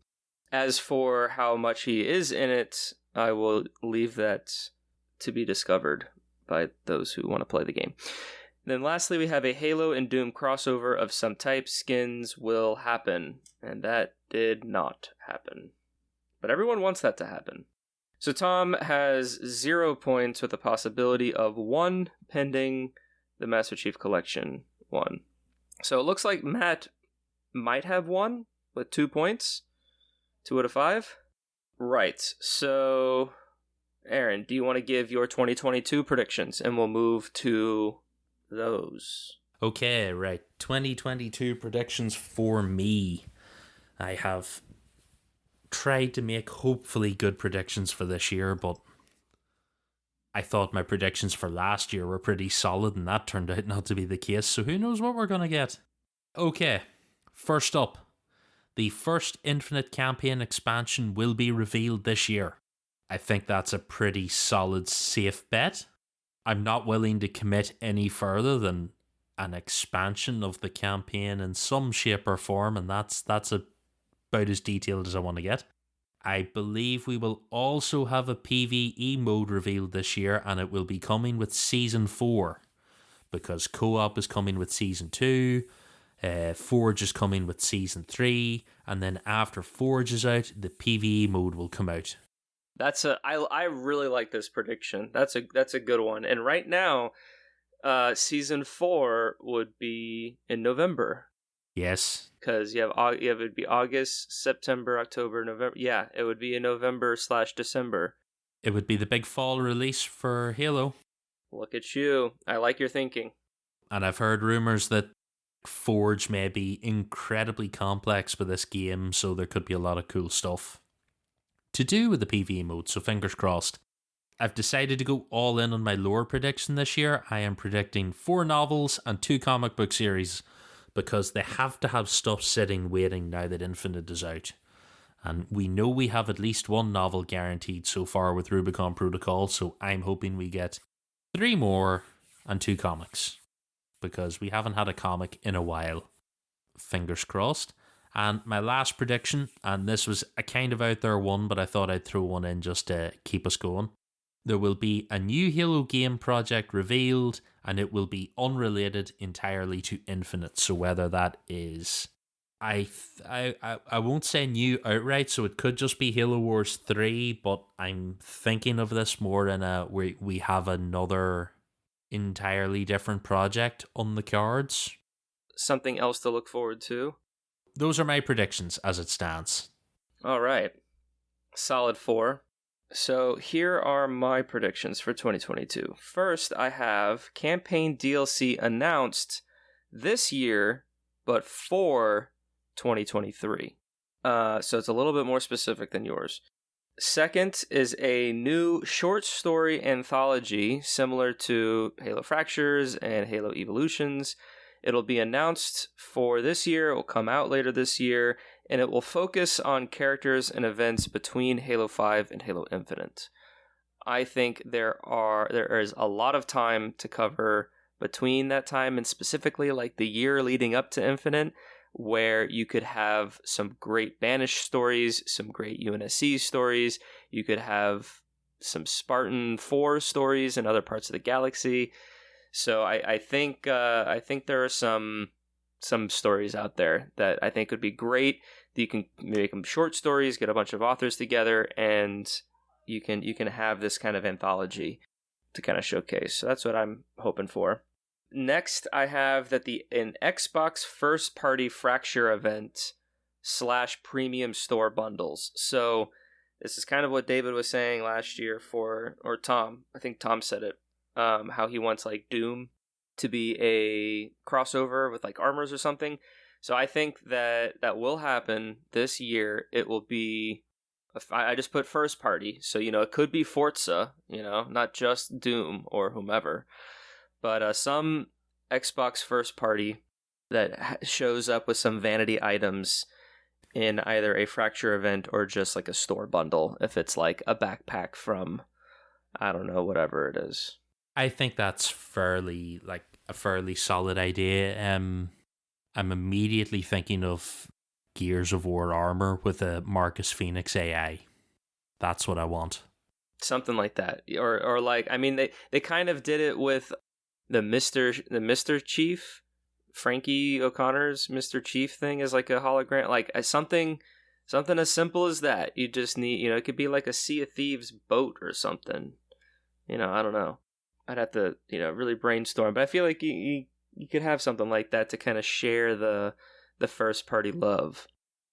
As for how much he is in it, I will leave that to be discovered by those who want to play the game. Then lastly, we have a Halo and Doom crossover of some type. Skins will happen, and that did not happen. But everyone wants that to happen. So Tom has 0 points with a possibility of 1 pending the Master Chief Collection 1. So it looks like Matt might have 1 with 2 points. 2 out of 5. Right, so Aaron, do you want to give your 2022 predictions? And we'll move to those. Okay, right. 2022 predictions for me. I have tried to make hopefully good predictions for this year, but I thought my predictions for last year were pretty solid, and that turned out not to be the case, so who knows what we're going to get. Okay, first up, the first Infinite Campaign expansion will be revealed this year. I think that's a pretty solid, safe bet. I'm not willing to commit any further than an expansion of the campaign in some shape or form, and that's about as detailed as I want to get. I believe we will also have a PvE mode revealed this year, and it will be coming with Season 4, because Co-op is coming with Season 2, Forge is coming with Season 3, and then after Forge is out, the PvE mode will come out. I really like this prediction. That's a good one. And right now, Season 4 would be in November. Yes. Because it would be August, September, October, November. Yeah, it would be in November/December. It would be the big fall release for Halo. Look at you. I like your thinking. And I've heard rumors that Forge may be incredibly complex for this game, so there could be a lot of cool stuff to do with the PvE mode, so fingers crossed. I've decided to go all in on my lore prediction this year. I am predicting 4 novels and 2 comic book series because they have to have stuff sitting waiting now that Infinite is out. And we know we have at least 1 novel guaranteed so far with Rubicon Protocol, so I'm hoping we get 3 more and 2 comics because we haven't had a comic in a while. Fingers crossed. And my last prediction, and this was a kind of out there one, but I thought I'd throw one in just to keep us going. There will be a new Halo game project revealed, and it will be unrelated entirely to Infinite. So whether that is, I won't say new outright, so it could just be Halo Wars 3, but I'm thinking of this more in a we have another entirely different project on the cards. Something else to look forward to. Those are my predictions as it stands. All right. Solid 4. So here are my predictions for 2022. First, I have campaign DLC announced this year, but for 2023. So it's a little bit more specific than yours. Second is a new short story anthology similar to Halo Fractures and Halo Evolutions. It'll be announced for this year, it will come out later this year, and it will focus on characters and events between Halo 5 and Halo Infinite. I think there is a lot of time to cover between that time, and specifically like the year leading up to Infinite, where you could have some great Banished stories, some great UNSC stories, you could have some Spartan 4 stories in other parts of the galaxy. So I think there are some stories out there that I think would be great. You can make them short stories, get a bunch of authors together, and you can have this kind of anthology to kind of showcase. So that's what I'm hoping for. Next, I have that an Xbox first party Fracture event / premium store bundles. So this is kind of what David was saying last year or Tom. I think Tom said it. How he wants like Doom to be a crossover with like armors or something. So I think that will happen this year. It will be, I just put first party. So, it could be Forza, not just Doom or whomever. But some Xbox first party that shows up with some vanity items in either a Fracture event or just like a store bundle. If it's like a backpack from, I don't know, whatever it is. I think that's a fairly solid idea. I'm immediately thinking of Gears of War armor with a Marcus Phoenix AI. That's what I want. Something like that, or like, I mean, they kind of did it with the Mr. Chief, Frankie O'Connor's Mr. Chief thing is like a hologram, like something as simple as that. You just need, it could be like a Sea of Thieves boat or something. I don't know. I'd have to, really brainstorm, but I feel like you could have something like that to kind of share the first party love.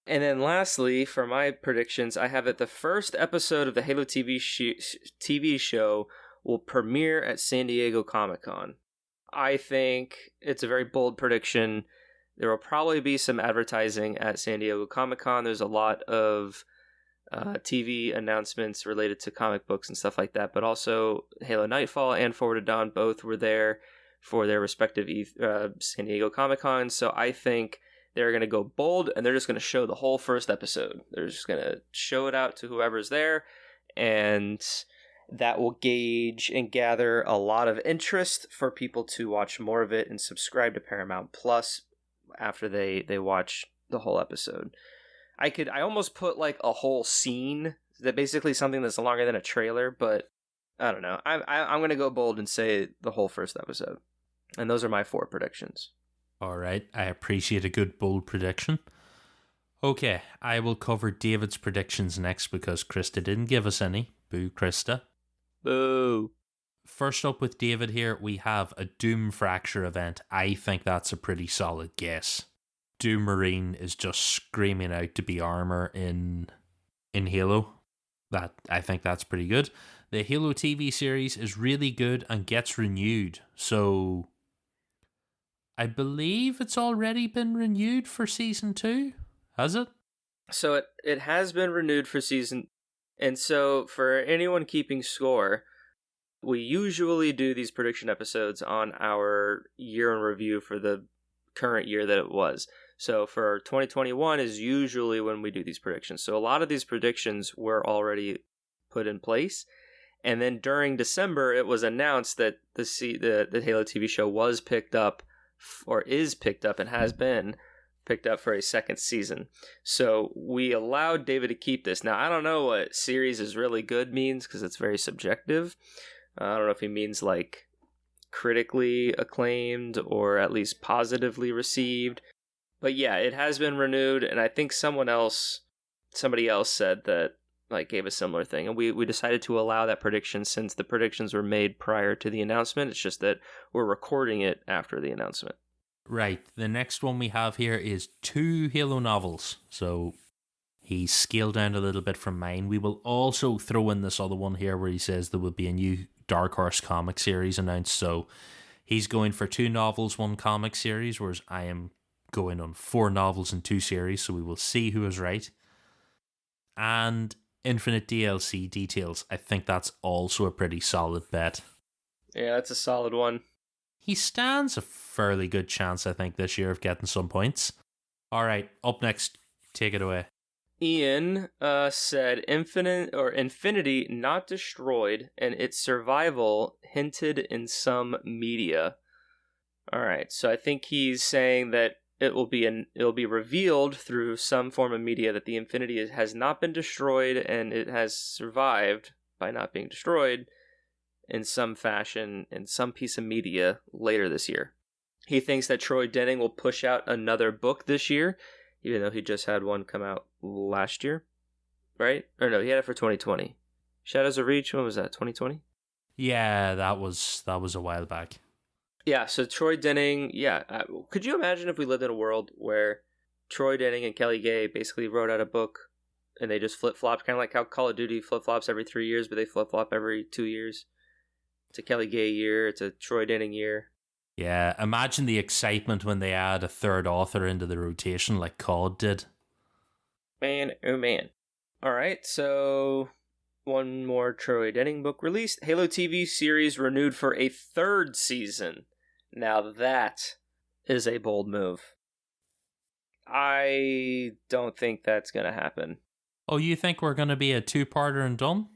And then lastly, for my predictions, I have that the first episode of the Halo TV show will premiere at San Diego Comic-Con. I think it's a very bold prediction. There will probably be some advertising at San Diego Comic-Con. There's a lot of TV announcements related to comic books and stuff like that, but also Halo Nightfall and Forward to Dawn both were there for their respective San Diego Comic-Con. So I think they're going to go bold, and they're just going to show the whole first episode. They're just going to show it out to whoever's there, and that will gauge and gather a lot of interest for people to watch more of it and subscribe to Paramount Plus after they watch the whole episode. I almost put like a whole scene, that basically something that's longer than a trailer, but I don't know. I'm going to go bold and say the whole first episode. And those are my 4 predictions. All right, I appreciate a good bold prediction. Okay, I will cover David's predictions next because Krista didn't give us any. Boo, Krista. Boo. First up with David here, we have a Doom Fracture event. I think that's a pretty solid guess. Doom Marine is just screaming out to be armor in Halo. I think that's pretty good. The Halo TV series is really good and gets renewed. So I believe it's already been renewed for season 2. Has it? So it has been renewed for season, and so for anyone keeping score, We usually do these prediction episodes on our year in review for the current year that it was. So for 2021 is usually when we do these predictions. So a lot of these predictions were already put in place. And then during December, it was announced that the Halo TV show was picked up, or is picked up and has been picked up for a second season. So we allowed David to keep this. Now, I don't know what series is really good means because it's very subjective. I don't know if he means like critically acclaimed or at least positively received. But yeah, it has been renewed, and I think somebody else said that, like, gave a similar thing. And we decided to allow that prediction since the predictions were made prior to the announcement. It's just that we're recording it after the announcement. Right. The next one we have here is 2 Halo novels. So he's scaled down a little bit from mine. We will also throw in this other one here where he says there will be a new Dark Horse comic series announced. So he's going for 2 novels, 1 comic series, whereas I am going on 4 novels and 2 series. So we will see who is right. And infinite DLC details. I think that's also a pretty solid bet. Yeah, that's a solid one. He stands a fairly good chance, I think, this year of getting some points. All right, up next, take it away. Ian said infinity not destroyed and its survival hinted in some media. All right, so I think he's saying that it will be revealed through some form of media that the infinity has not been destroyed and it has survived by not being destroyed in some fashion in some piece of media later this year. He thinks that Troy Denning will push out another book this year, even though he just had one come out last year, right? Or no, he had it for 2020. Shadows of Reach, when was that, 2020? Yeah, that was a while back. Yeah, so Troy Denning, could you imagine if we lived in a world where Troy Denning and Kelly Gay basically wrote out a book and they just flip-flopped, kind of like how Call of Duty flip-flops every 3 years, but they flip-flop every 2 years? It's a Kelly Gay year, it's a Troy Denning year. Yeah, imagine the excitement when they add a third author into the rotation like COD did. Man, oh man. Alright, so one more Troy Denning book released. Halo TV series renewed for a 3rd season. Now that is a bold move. I don't think that's going to happen. Oh, you think we're going to be a 2-parter and done?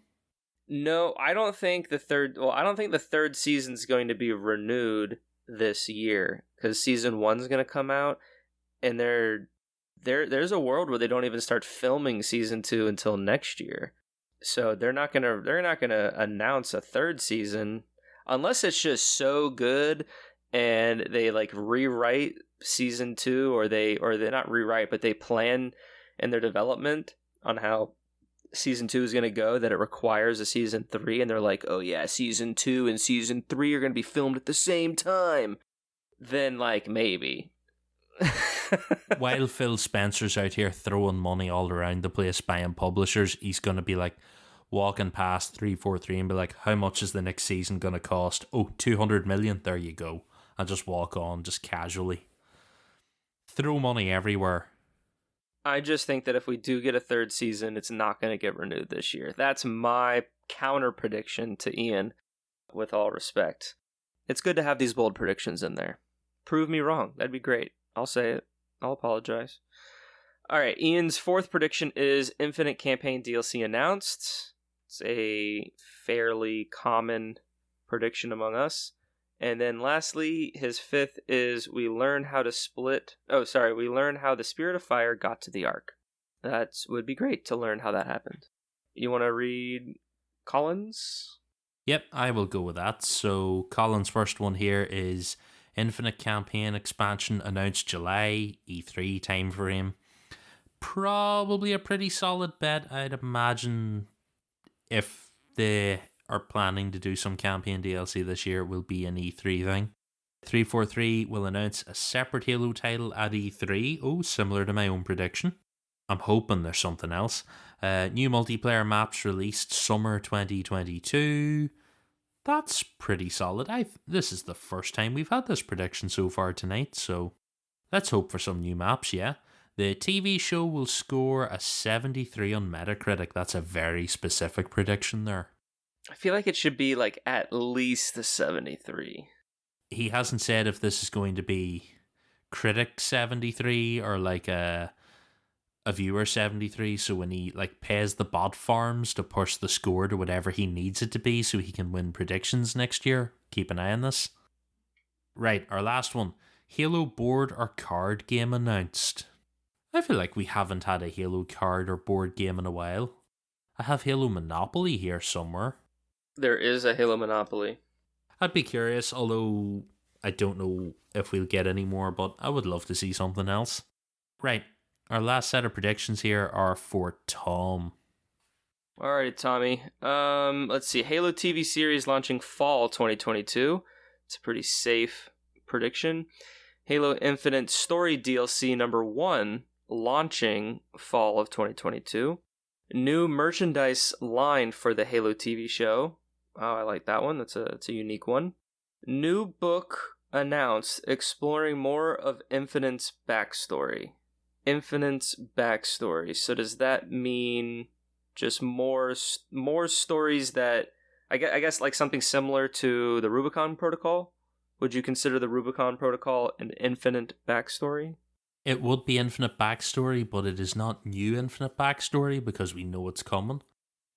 No, I don't think the third season's going to be renewed this year because season 1's going to come out and there's a world where they don't even start filming season 2 until next year. So they're not going to announce a 3rd season unless it's just so good and they like rewrite season 2 or they not rewrite but they plan in their development on how season 2 is going to go that it requires a season 3 and they're like, oh yeah, season 2 and season 3 are going to be filmed at the same time, then like maybe. While Phil Spencer's out here throwing money all around the place buying publishers, he's going to be like walking past 343 and be like, how much is the next season going to cost? Oh, 200 million, there you go. And just walk on just casually. Throw money everywhere. I just think that if we do get a 3rd season, it's not going to get renewed this year. That's my counter prediction to Ian, with all respect. It's good to have these bold predictions in there. Prove me wrong. That'd be great. I'll say it. I'll apologize. All right, Ian's 4th prediction is Infinite Campaign DLC announced. It's a fairly common prediction among us. And then lastly, his 5th is we learn how the Spirit of Fire got to the Ark. That would be great to learn how that happened. You want to read Colin's? Yep, I will go with that. So Colin's first one here is Infinite Campaign expansion announced July, E3 time frame. Probably a pretty solid bet, I'd imagine. If they are planning to do some campaign DLC this year, it will be an E3 thing. 343 will announce a separate Halo title at E3. Oh, similar to my own prediction. I'm hoping there's something else. New multiplayer maps released summer 2022. That's pretty solid. This is the first time we've had this prediction so far tonight, so let's hope for some new maps, yeah. The TV show will score a 73 on Metacritic. That's a very specific prediction there. I feel like it should be like at least the 73. He hasn't said if this is going to be critic 73 or like a viewer 73, so when he like pays the bot farms to push the score to whatever he needs it to be so he can win predictions next year. Keep an eye on this. Right, our last one. Halo board or card game announced. I feel like we haven't had a Halo card or board game in a while. I have Halo Monopoly here somewhere. There is a Halo Monopoly. I'd be curious, although I don't know if we'll get any more, but I would love to see something else. Right, our last set of predictions here are for Tom. Alright, Tommy. Let's see. Halo TV series launching fall 2022. It's a pretty safe prediction. Halo Infinite Story DLC number 1 launching fall of 2022. New merchandise line for the Halo TV show. Oh, I like that one. It's a unique one. New book announced exploring more of Infinite's backstory. Infinite's backstory. So does that mean just more stories that I guess like something similar to the Rubicon Protocol? Would you consider the Rubicon Protocol an infinite backstory? It would be infinite backstory, but it is not new infinite backstory because we know it's coming.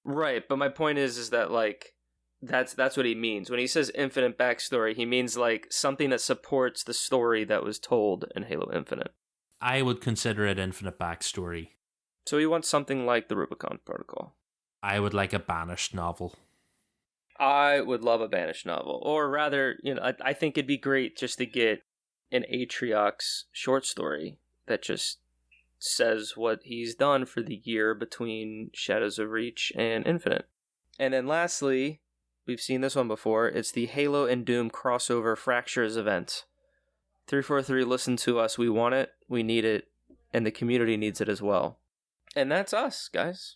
Right, but my point is that like that's what he means. When he says infinite backstory, he means like something that supports the story that was told in Halo Infinite. I would consider it infinite backstory. So he wants something like the Rubicon Protocol. I would like a Banished novel. I would love a Banished novel. Or rather, I think it'd be great just to get an Atriox short story that just says what he's done for the year between Shadows of Reach and Infinite. And then lastly, we've seen this one before, it's the Halo and Doom crossover Fractures event. 343, listen to us. We want it, we need it, and the community needs it as well. And that's us, guys.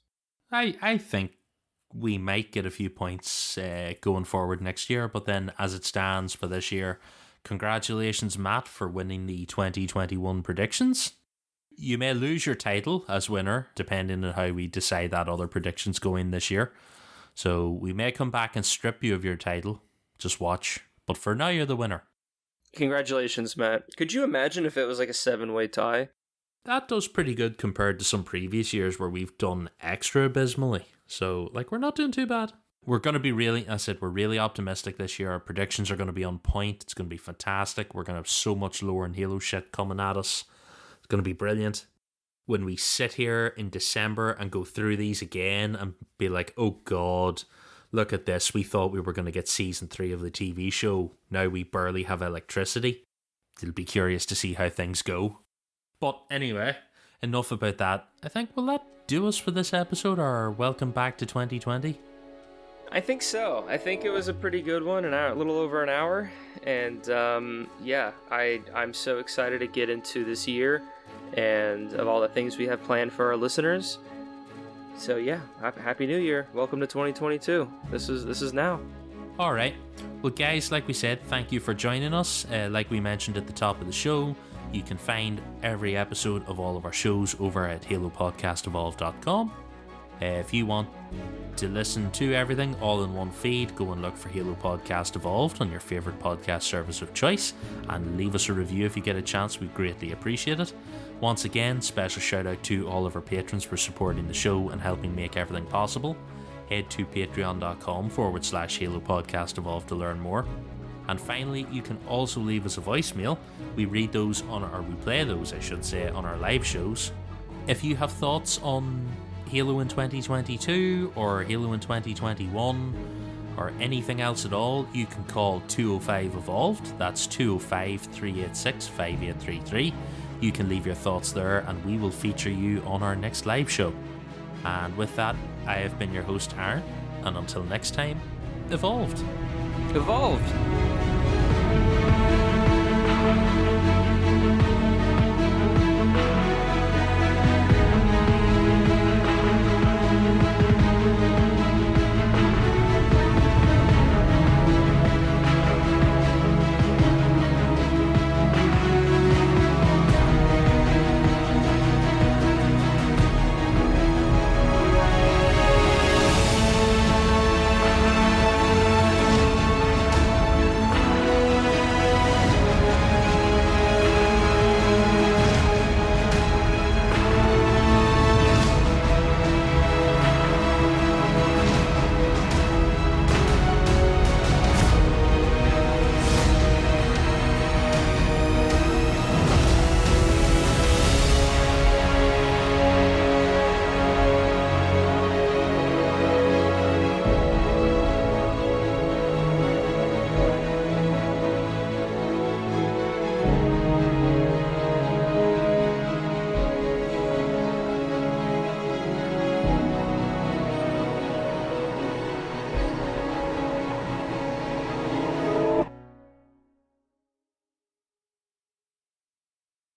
I think we might get a few points going forward next year, but then as it stands for this year, congratulations, Matt, for winning the 2021 predictions. You may lose your title as winner, depending on how we decide that other predictions go in this year. So we may come back and strip you of your title. Just watch. But for now, you're the winner. Congratulations, Matt. Could you imagine if it was like a 7-way tie? That does pretty good compared to some previous years where we've done extra abysmally. So, like, we're not doing too bad. We're going to be we're really optimistic this year. Our predictions are going to be on point. It's going to be fantastic. We're going to have so much lore and Halo shit coming at us. It's going to be brilliant. When we sit here in December and go through these again and be like, oh God, look at this. We thought we were going to get season 3 of the TV show. Now we barely have electricity. It'll be curious to see how things go. But anyway, enough about that. I think, will that do us for this episode, or welcome back to 2020? I think so. I think it was a pretty good one, a little over an hour. And yeah, I'm so excited to get into this year and of all the things we have planned for our listeners. So yeah, Happy New Year. Welcome to 2022. This is now. All right. Well, guys, like we said, thank you for joining us. Like we mentioned at the top of the show, you can find every episode of all of our shows over at halopodcastevolved.com. If you want to listen to everything all in one feed, go and look for Halo Podcast Evolved on your favourite podcast service of choice and leave us a review if you get a chance. We greatly appreciate it. Once again, special shout out to all of our patrons for supporting the show and helping make everything possible. Head to patreon.com/Halo Podcast Evolved to learn more. And finally, you can also leave us a voicemail. We read those we play those, I should say, on our live shows. If you have thoughts on Halo in 2022 or Halo in 2021 or anything else at all, you can call 205 Evolved. That's 205-386-5833. You can leave your thoughts there and we will feature you on our next live show. And with that, I have been your host, Aaron, and until next time, Evolved. Evolved.